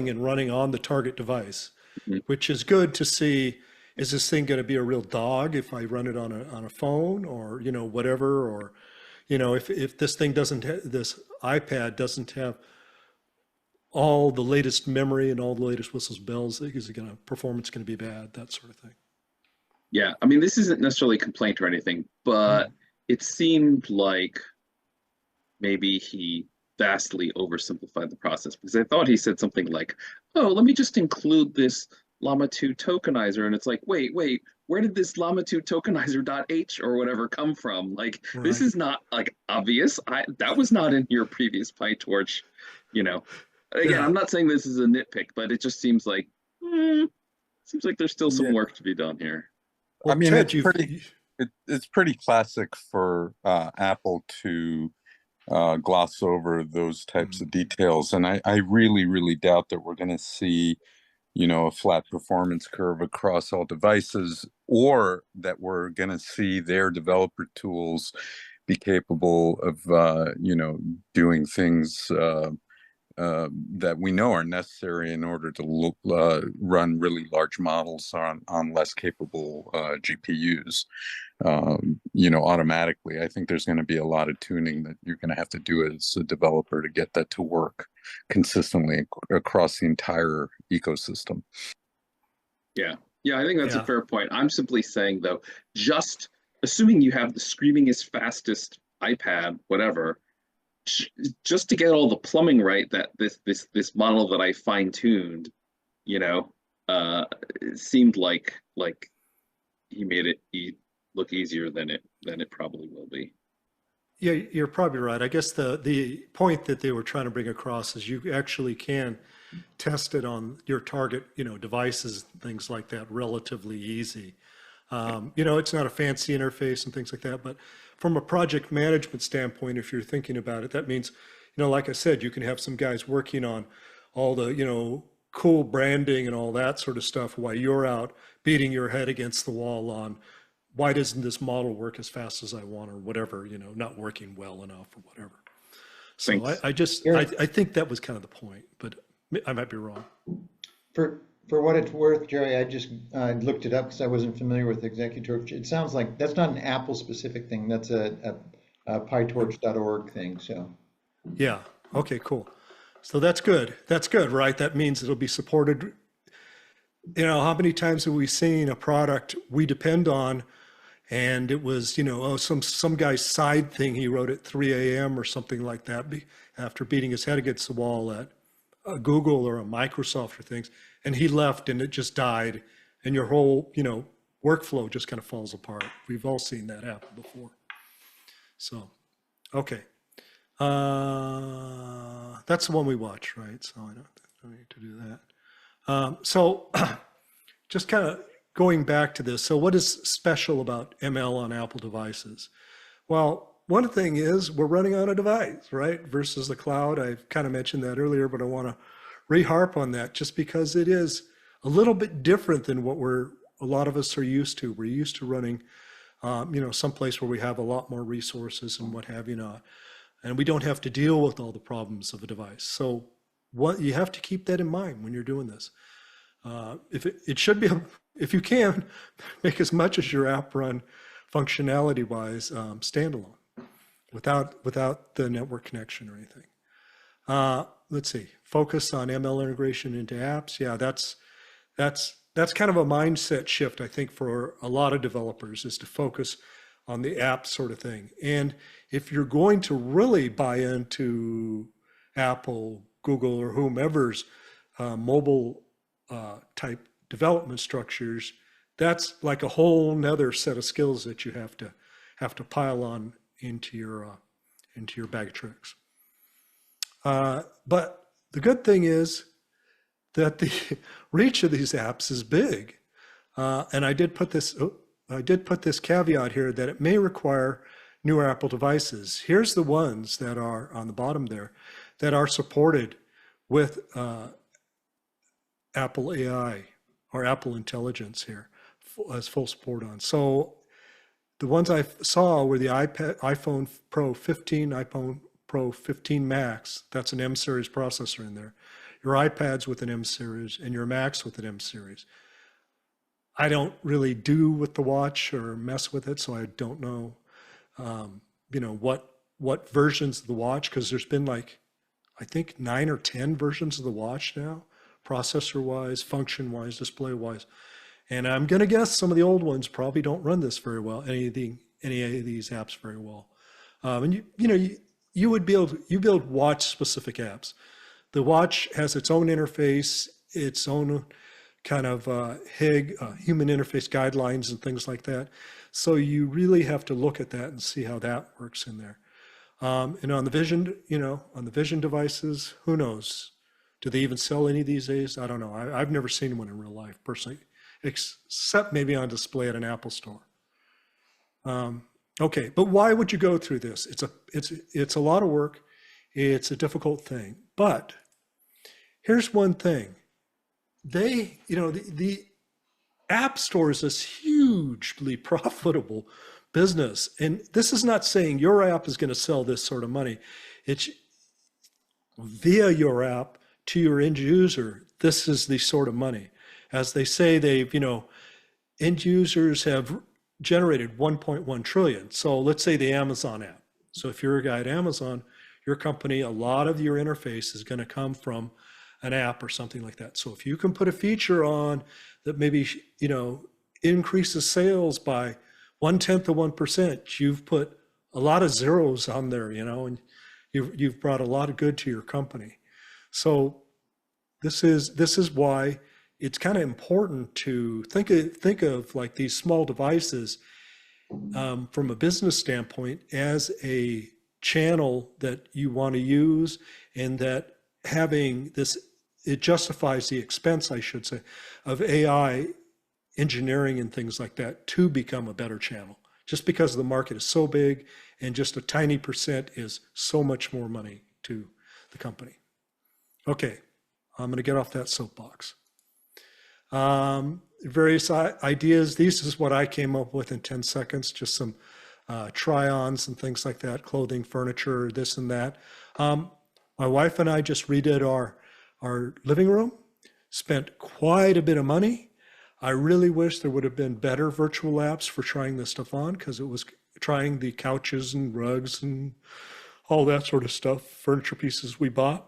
and running on the target device, Mhm. which is good to see. Is this thing going to be a real dog if I run it on a phone, or whatever, or if this thing this iPad doesn't have all the latest memory and all the latest whistles bells, is it performance going to be bad, that sort of thing. Yeah, I mean, this isn't necessarily a complaint or anything, but it seemed like maybe he vastly oversimplified the process, because I thought he said something like, oh, let me just include this Llama 2 tokenizer. And it's like, wait, where did this Llama 2 tokenizer.h or whatever come from? Like, this Right. is not like obvious. That was not in your previous PyTorch, Again, Yeah. I'm not saying this is a nitpick, but it just seems like, there's still some Yeah. work to be done here. Well, I mean, Ted, it's pretty classic for Apple to gloss over those types of details. And I really, really doubt that we're going to see, a flat performance curve across all devices, or that we're going to see their developer tools be capable of, doing things that we know are necessary in order to run really large models on less capable GPUs. Automatically. I think there's going to be a lot of tuning that you're going to have to do as a developer to get that to work consistently across the entire ecosystem. Yeah, I think that's a fair point. I'm simply saying, though, just assuming you have the screamingest, fastest iPad, whatever, just to get all the plumbing right, that this model that I fine-tuned, it seemed like he made it look easier than it probably will be. Yeah, you're probably right. I guess the point that they were trying to bring across is you actually can test it on your target, devices, things like that, relatively easy. It's not a fancy interface and things like that, but from a project management standpoint, if you're thinking about it, that means, like I said, you can have some guys working on all the, cool branding and all that sort of stuff while you're out beating your head against the wall on why doesn't this model work as fast as I want, or whatever, not working well enough or whatever. So I think that was kind of the point, but I might be wrong. For what it's worth, Jerry, I just looked it up because I wasn't familiar with Executorch. It sounds like that's not an Apple specific thing. That's a pytorch.org thing. So yeah, okay, cool. So that's good. That's good, right? That means it'll be supported you know, how many times have we seen a product we depend on and it was, you know, oh, some guy's side thing he wrote at 3 a.m. or something like that after beating his head against the wall at a Google or a Microsoft or things, and he left and it just died, and your whole, you know, workflow just kind of falls apart. We've all seen that happen before. So, okay. That's the one we watch, right? So I don't need to do that. So just kind of going back to this. So what is special about ML on Apple devices? Well, one thing is we're running on a device, right? Versus the cloud. I've kind of mentioned that earlier, but I want to re-harp on that just because it is a little bit different than what a lot of us are used to. We're used to running, you know, someplace where we have a lot more resources and what have you not. And we don't have to deal with all the problems of a device. So what you have to keep that in mind when you're doing this. It should be, if you can, make as much as your app run functionality-wise standalone, without the network connection or anything. Let's see, focus on ML integration into apps. Yeah, that's kind of a mindset shift, I think, for a lot of developers, is to focus on the app sort of thing. And if you're going to really buy into Apple, Google, or whomever's mobile type development structures, that's like a whole nother set of skills that you have to pile on into your bag of tricks. But the good thing is that the reach of these apps is big, and I did put this caveat here that it may require newer Apple devices. Here's the ones that are on the bottom there that are supported with Apple AI or Apple Intelligence here as full support on. So the ones I saw were the iPhone Pro 15, iPhone Pro 15 Max. That's an M series processor in there. Your iPads with an M series and your Macs with an M series. I don't really do with the watch or mess with it, so I don't know, you know, what versions of the watch, because there's been like, I think 9 or 10 versions of the watch now, processor-wise, function-wise, display-wise. And I'm going to guess some of the old ones probably don't run this very well, any of these apps very well. And you would build watch-specific apps. The watch has its own interface, its own kind of human interface guidelines and things like that. So you really have to look at that and see how that works in there. And on the Vision, on the Vision devices, who knows? Do they even sell any these days? I don't know. I've never seen one in real life personally, except maybe on display at an Apple store. Okay, but why would you go through this? It's a lot of work. It's a difficult thing. But here's one thing. The App Store is this hugely profitable business. And this is not saying your app is going to sell this sort of money. It's via your app to your end user. This is the sort of money. As they say, end users have generated 1.1 trillion. So let's say the Amazon app. So if you're a guy at Amazon, your company, a lot of your interface is going to come from an app or something like that. So if you can put a feature on that maybe, increases sales by 0.1 of 1%, you've put a lot of zeros on there, and you've brought a lot of good to your company. So this is why it's kind of important to think of like these small devices from a business standpoint as a channel that you want to use, and that having this, it justifies the expense, I should say, of AI engineering and things like that to become a better channel, just because the market is so big and just a tiny percent is so much more money to the company. Okay, I'm going to get off that soapbox. Various ideas. This is what I came up with in 10 seconds, just some try-ons and things like that, clothing, furniture, this and that. My wife and I just redid our living room, spent quite a bit of money. I really wish there would have been better virtual apps for trying this stuff on, because it was trying the couches and rugs and all that sort of stuff, furniture pieces we bought,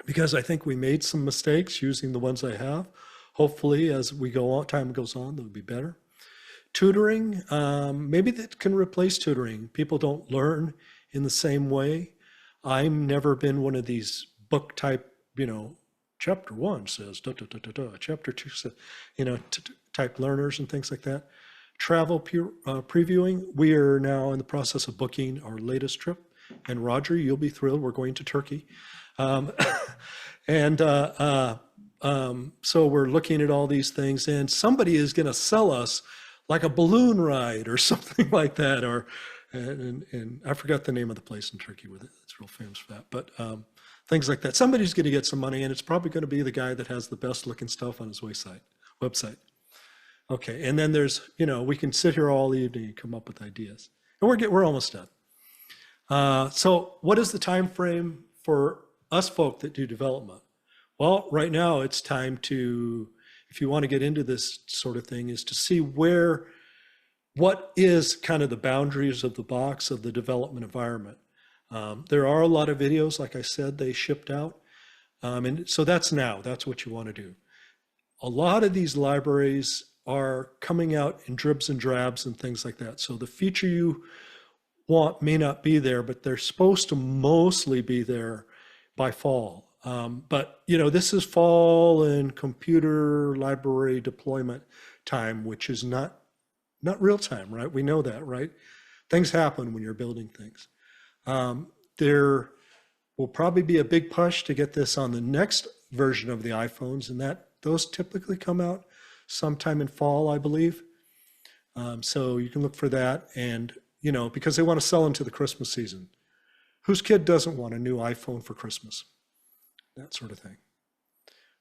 because I think we made some mistakes using the ones I have. Hopefully, as we go on, time goes on, they'll be better. Tutoring, maybe that can replace tutoring. People don't learn in the same way. I've never been one of these book type, chapter 1 says da da da da da, chapter 2 says, type learners and things like that. Travel previewing, we are now in the process of booking our latest trip. And Roger, you'll be thrilled, we're going to Turkey. So we're looking at all these things, and somebody is going to sell us like a balloon ride or something like that, and I forgot the name of the place in Turkey with it. It's real famous for that, but things like that. Somebody's going to get some money, and it's probably going to be the guy that has the best looking stuff on his website. Okay, and then there's, we can sit here all evening and come up with ideas, and we're almost done. So what is the time frame for us folk that do development? Well, right now it's time to, if you want to get into this sort of thing, is to see what is kind of the boundaries of the box of the development environment. There are a lot of videos, like I said, they shipped out. And so that's what you want to do. A lot of these libraries are coming out in dribs and drabs and things like that. So the feature you want may not be there, but they're supposed to mostly be there by fall. But this is fall and computer library deployment time, which is not real time, right? We know that, right? Things happen when you're building things. There will probably be a big push to get this on the next version of the iPhones, and those typically come out sometime in fall, I believe. So you can look for that, and because they want to sell into the Christmas season. Whose kid doesn't want a new iPhone for Christmas? That sort of thing.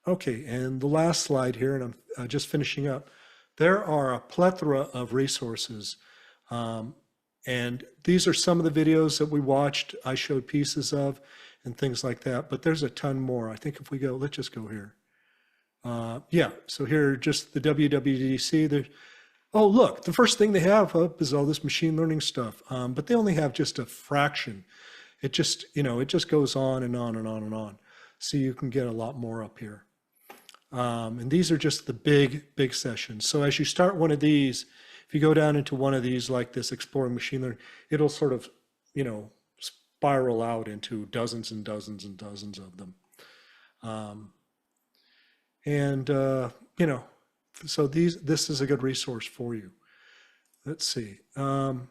Okay, and the last slide here, and I'm just finishing up. There are a plethora of resources, and these are some of the videos that we watched, I showed pieces of, and things like that, but there's a ton more. I think if we go, let's just go here. Yeah, so here, just the WWDC. Oh, look, the first thing they have up is all this machine learning stuff, but they only have just a fraction. It just goes on and on and on and on. So you can get a lot more up here. And these are just the big sessions. So as you start one of these, if you go down into one of these like this, exploring machine learning, it'll sort of, spiral out into dozens and dozens and dozens of them. So this is a good resource for you. Let's see. The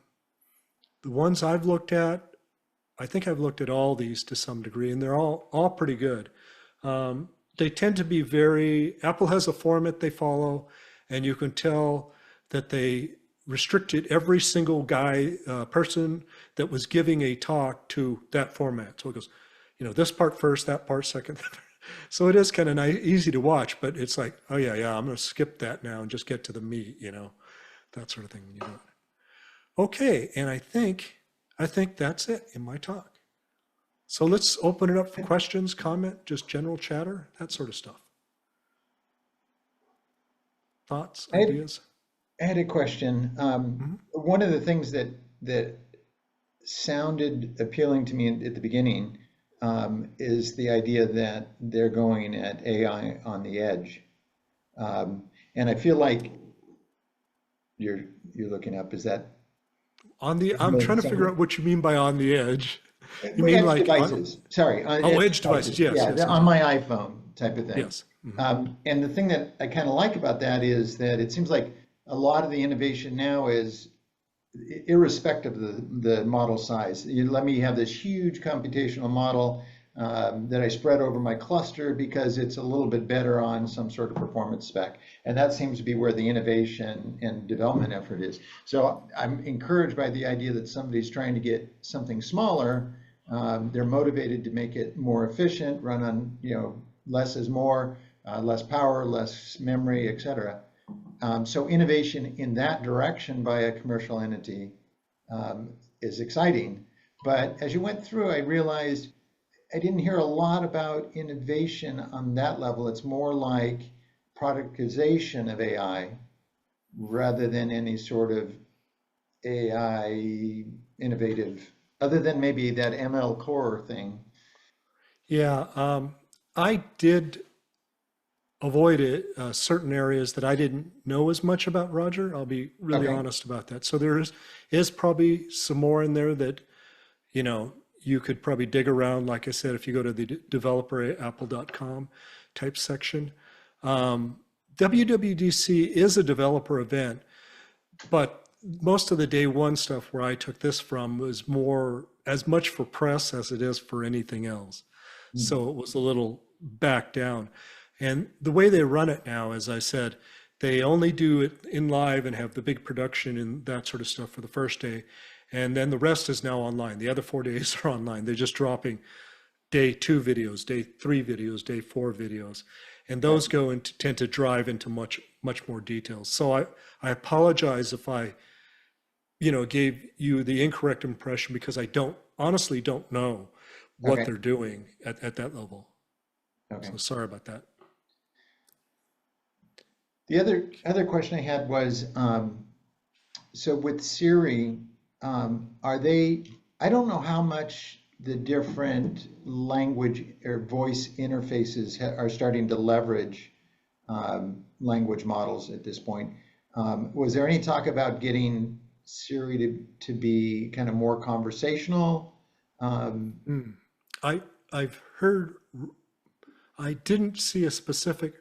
ones I've looked at, I think I've looked at all these to some degree, and they're all pretty good. They tend to be Apple has a format they follow, and you can tell that they restricted every single person that was giving a talk to that format. So it goes, this part first, that part second. So it is kind of easy to watch, but it's like, oh yeah, I'm going to skip that now and just get to the meat, that sort of thing when you do it. Okay, and I think that's it in my talk. So let's open it up for questions, comment, just general chatter, that sort of stuff. Thoughts, ideas? I had a question. One of the things that sounded appealing to me at the beginning is the idea that they're going at AI on the edge. And I feel like you're looking up, is that? I'm trying to figure out what you mean by on the edge. You mean edge like devices? Sorry. Edge devices. Yes. Yeah, yes, on my iPhone type of thing. Yes. And the thing that I kind of like about that is that it seems like a lot of the innovation now is irrespective of the model size. You let me have this huge computational model that I spread over my cluster because it's a little bit better on some sort of performance spec. And that seems to be where the innovation and development effort is. So I'm encouraged by the idea that somebody's trying to get something smaller. They're motivated to make it more efficient, run on, less is more, less power, less memory, et cetera. So innovation in that direction by a commercial entity is exciting. But as you went through, I realized I didn't hear a lot about innovation on that level. It's more like productization of AI rather than any sort of AI innovative, other than maybe that ML core thing. Yeah, I did avoid it, certain areas that I didn't know as much about, Roger. I'll be really honest about that. So there is probably some more in there that, you could probably dig around. Like I said, if you go to the developer@apple.com type section. WWDC is a developer event, but most of the day one stuff where I took this from was more as much for press as it is for anything else. So it was a little back down. And the way they run it now, as I said, they only do it in live and have the big production and that sort of stuff for the first day. And then the rest is now online. The other 4 days are online. They're just dropping day 2 videos, day 3 videos, day 4 videos. And those go into, tend to drive into much more details. So I apologize if I, gave you the incorrect impression, because I honestly don't know what they're doing at that level. So sorry about that. The other question I had was, so with Siri, are they, I don't know how much the different language or voice interfaces are starting to leverage language models at this point. Was there any talk about getting Siri to be kind of more conversational? I've heard, I didn't see a specific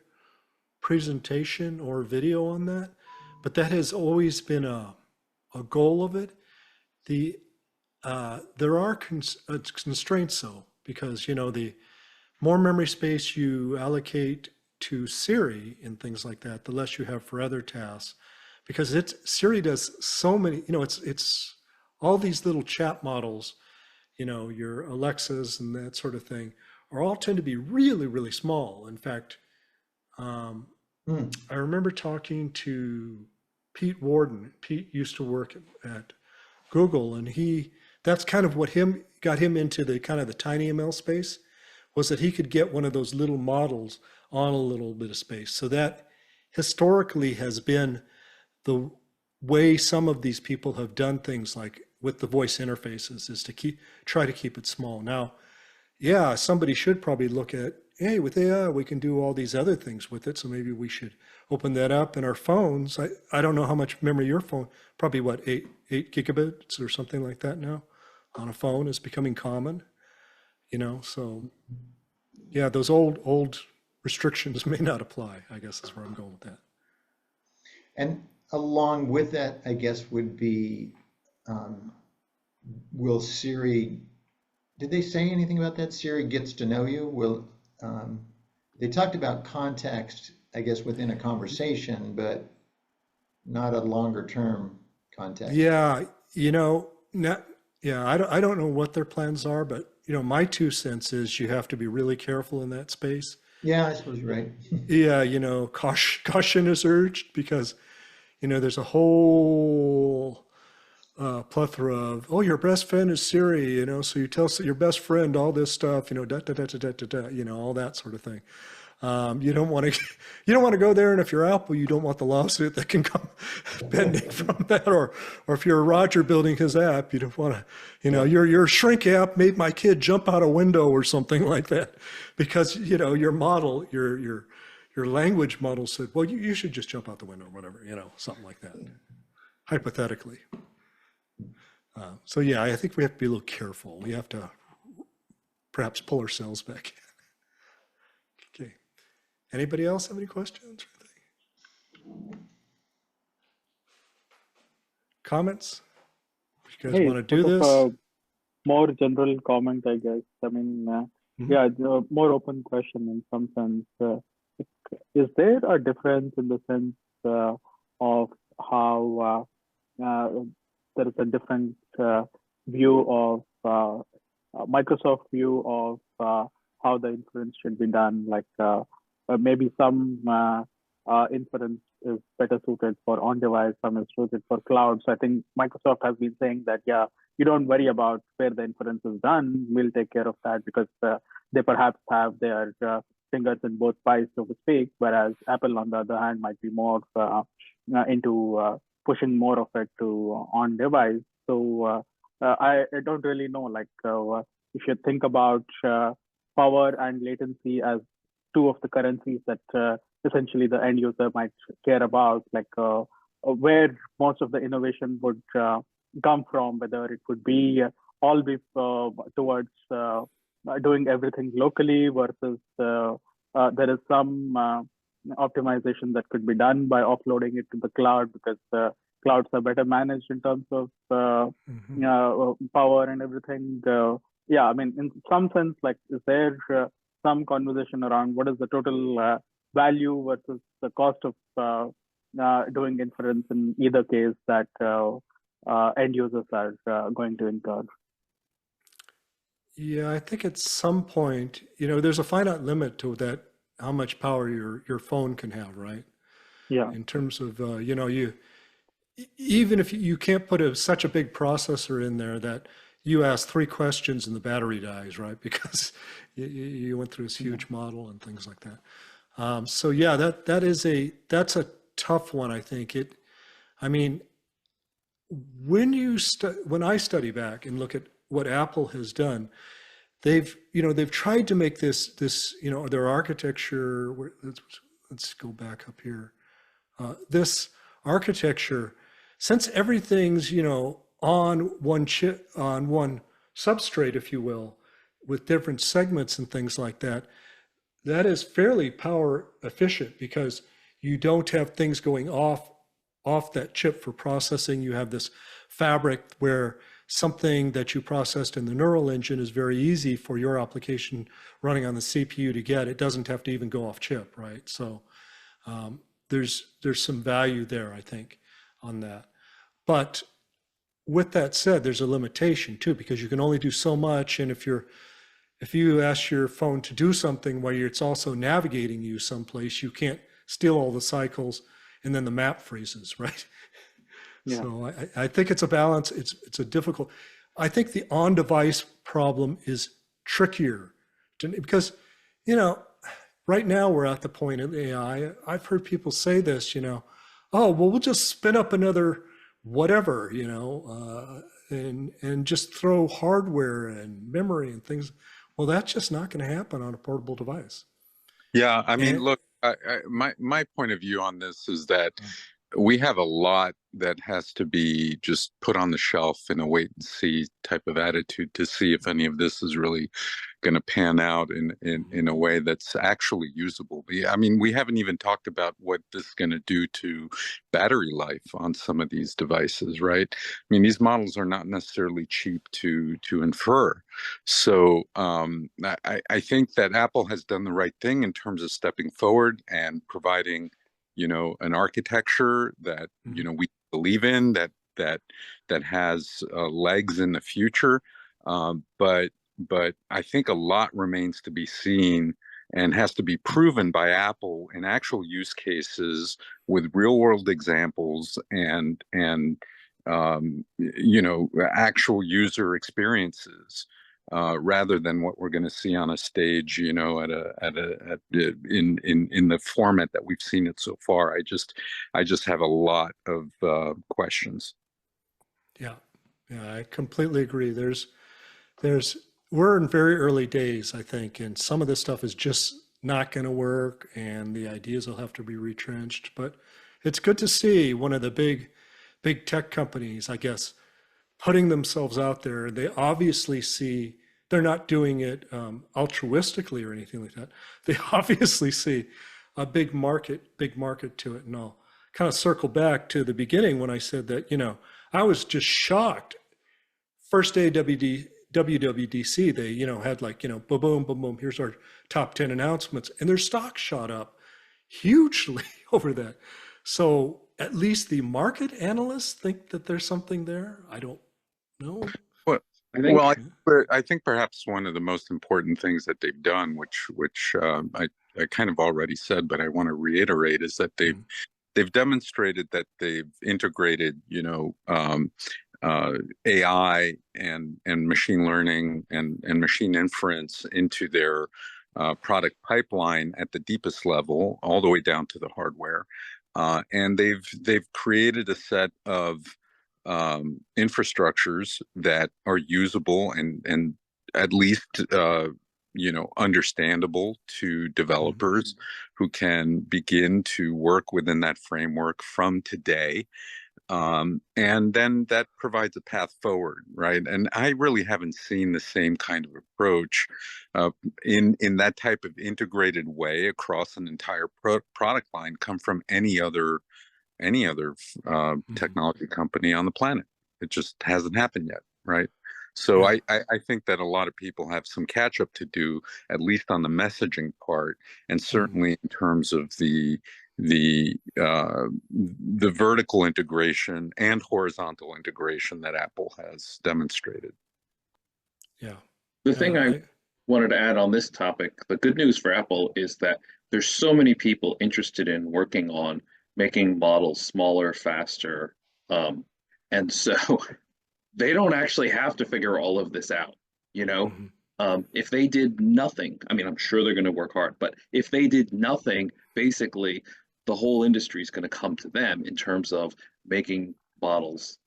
presentation or video on that, but that has always been a goal of it. There are constraints though, because the more memory space you allocate to Siri and things like that, the less you have for other tasks, because Siri does so many, it's all these little chat models, your Alexas and that sort of thing, are all tend to be really, really small. In fact, I remember talking to Pete Warden. Pete used to work at Google, and that's kind of what got him into the kind of the TinyML space, was that he could get one of those little models on a little bit of space. So that historically has been the way some of these people have done things, like with the voice interfaces, is to try to keep it small. Now, yeah, somebody should probably look at, hey, with AI, we can do all these other things with it. So maybe we should open that up in our phones. I don't know how much memory your phone, probably what, 8 gigabits or something like that now on a phone is becoming common, so yeah, those old restrictions may not apply, I guess is where I'm going with that. And along with that, I guess, would be, will Siri, did they say anything about that? Siri gets to know you? They talked about context, I guess, within a conversation, but not a longer term context. Yeah, I don't know what their plans are, but my 2 cents is you have to be really careful in that space. Yeah, I suppose you're right. Yeah, caution is urged, because there's a whole plethora of, your best friend is Siri, so you tell your best friend all this stuff, all that sort of thing. You don't want to go there, and if you're Apple, you don't want the lawsuit that can come pending from that, or if you're Roger building his app, you don't want to, your shrink app made my kid jump out a window or something like that, because your model, your language model said, well, you should just jump out the window or whatever, something like that, hypothetically. So yeah, I think we have to be a little careful. We have to perhaps pull ourselves back. Okay. Anybody else have any questions? Comments? You guys want to do this? More general comment, I guess. I mean, yeah, more open question in some sense. Is there a difference in the sense of how there is a different view of Microsoft view of how the inference should be done? Like maybe some inference is better suited for on-device, some is suited for cloud. So I think Microsoft has been saying that, yeah, you don't worry about where the inference is done. We'll take care of that, because they perhaps have their fingers in both pies, so to speak, whereas Apple, on the other hand, might be more into pushing more of it to on-device. So I don't really know, like if you think about power and latency as 2 of the currencies that essentially the end user might care about, like where most of the innovation would come from, whether it would be all be towards doing everything locally versus there is some optimization that could be done by offloading it to the cloud, because clouds are better managed in terms of power and everything. Yeah, I mean, in some sense, like, is there some conversation around what is the total value versus the cost of doing inference in either case that end users are going to incur? Yeah, I think at some point, there's a finite limit to that, how much power your phone can have, right? Yeah. In terms of, even if you can't put such a big processor in there that you ask 3 questions and the battery dies, right? Because you went through this huge model and things like that. So yeah, that's a tough one, I think. I mean, when I study back and look at what Apple has done, they've tried to make this their architecture. Let's go back up here. This architecture, since everything's on one chip, on one substrate, if you will, with different segments and things like that, that is fairly power efficient, because you don't have things going off that chip for processing. You have this fabric where something that you processed in the neural engine is very easy for your application running on the CPU to get. It doesn't have to even go off chip, right? So there's some value there, I think, on that. But with that said, there's a limitation too, because you can only do so much. And if you ask your phone to do something while it's also navigating you someplace, you can't steal all the cycles, and then the map freezes, right? Yeah. So I think it's a balance. It's a difficult. I think the on-device problem is trickier because, right now we're at the point of AI. I've heard people say this, oh, well, we'll just spin up another whatever, and just throw hardware and memory and things. Well, that's just not going to happen on a portable device. Yeah, I mean, look, my point of view on this is that we have a lot that has to be just put on the shelf in a wait and see type of attitude to see if any of this is really going to pan out in a way that's actually usable. I mean, we haven't even talked about what this is going to do to battery life on some of these devices, right? I mean, these models are not necessarily cheap to infer. So I think that Apple has done the right thing in terms of stepping forward and providing an architecture that we believe in, that has legs in the future, but I think a lot remains to be seen and has to be proven by Apple in actual use cases with real world examples and actual user experiences. Rather than what we're going to see on a stage, in the format that we've seen it so far. I just have a lot of questions. Yeah, I completely agree. We're in very early days, I think, and some of this stuff is just not going to work, and the ideas will have to be retrenched. But it's good to see one of the big tech companies, I guess, putting themselves out there. They obviously see, they're not doing it altruistically or anything like that. They obviously see a big market to it. And I'll kind of circle back to the beginning when I said that, I was just shocked. First day WWDC, they, had like, boom, boom, boom, boom, here's our top 10 announcements. And their stock shot up hugely over that. So at least the market analysts think that there's something there. I don't know. I think perhaps one of the most important things that they've done, which I kind of already said, but I want to reiterate, is that they've demonstrated that they've integrated, AI and machine learning and machine inference into their product pipeline at the deepest level, all the way down to the hardware. And they've created a set of infrastructures that are usable and at least understandable to developers who can begin to work within that framework from today. And then that provides a path forward, right? And I really haven't seen the same kind of approach in that type of integrated way across an entire product line come from any other technology company on the planet. It just hasn't happened yet, right? So I think that a lot of people have some catch up to do, at least on the messaging part, and certainly in terms of the vertical integration and horizontal integration that Apple has demonstrated. Yeah. The thing I wanted to add on this topic, the good news for Apple is that there's so many people interested in working on making models smaller, faster, and so they don't actually have to figure all of this out, you know? If they did nothing, I mean, I'm sure they're going to work hard, but if they did nothing, basically the whole industry is going to come to them in terms of making models,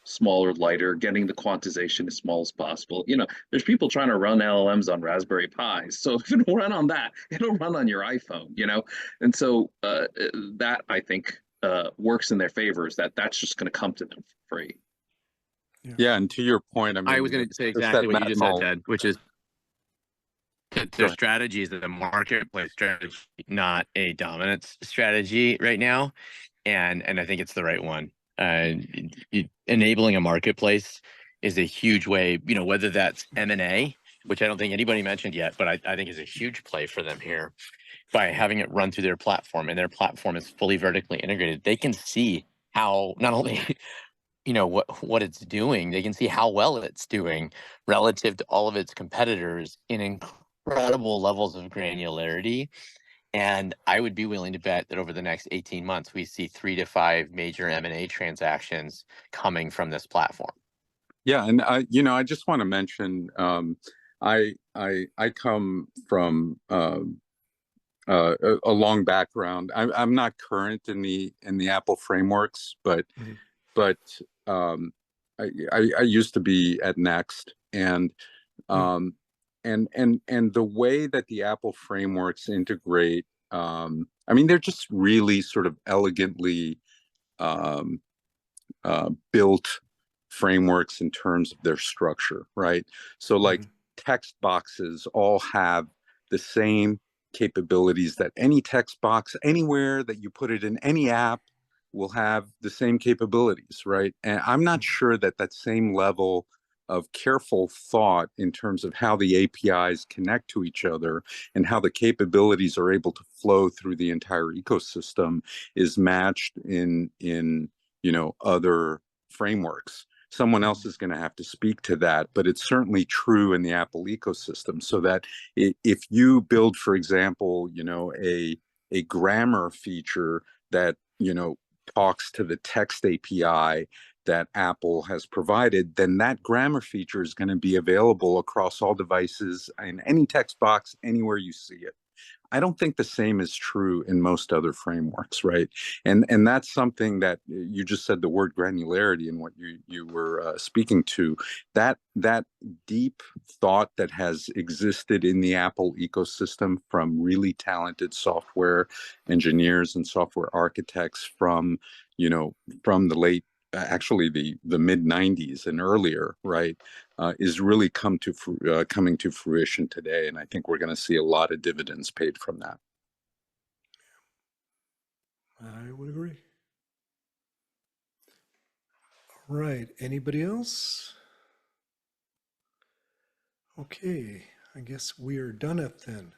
smaller, lighter, getting the quantization as small as possible. There's people trying to run LLMs on Raspberry Pis. So if it'll run on that, it'll run on your iPhone, And so that, I think, works in their favor, is that's just going to come to them for free. Yeah, and to your point, I mean, I was going to say exactly what you just said, Ted, which is their strategy is a marketplace strategy, not a dominance strategy right now, and I think it's the right one. Enabling a marketplace is a huge way, whether that's M&A, which I don't think anybody mentioned yet, but I think is a huge play for them here, by having it run through their platform, and their platform is fully vertically integrated. They can see how not only what it's doing, they can see how well it's doing relative to all of its competitors in incredible levels of granularity. And I would be willing to bet that over the next 18 months, we see 3 to 5 major M&A transactions coming from this platform. Yeah, and I just want to mention, I come from a long background. I'm not current in the Apple frameworks, but I used to be at Next, and the way that the Apple frameworks integrate, I mean, they're just really sort of elegantly built frameworks in terms of their structure, right? So like text boxes all have the same capabilities that any text box anywhere that you put it in any app will have the same capabilities, right? And I'm not sure that that same level of careful thought in terms of how the APIs connect to each other and how the capabilities are able to flow through the entire ecosystem is matched in other frameworks. Someone else is going to have to speak to that, but it's certainly true in the Apple ecosystem. So that if you build, for example, a grammar feature that talks to the text API that Apple has provided, then that grammar feature is going to be available across all devices in any text box anywhere you see it. I don't think the same is true in most other frameworks, right? And that's something that you just said, the word granularity, and what you were speaking to, that deep thought that has existed in the Apple ecosystem from really talented software engineers and software architects from the late, actually the mid 90s and earlier, right, is really coming to fruition today. And I think we're going to see a lot of dividends paid from that. I would agree. All right, anybody else? Okay, I guess we are done it then.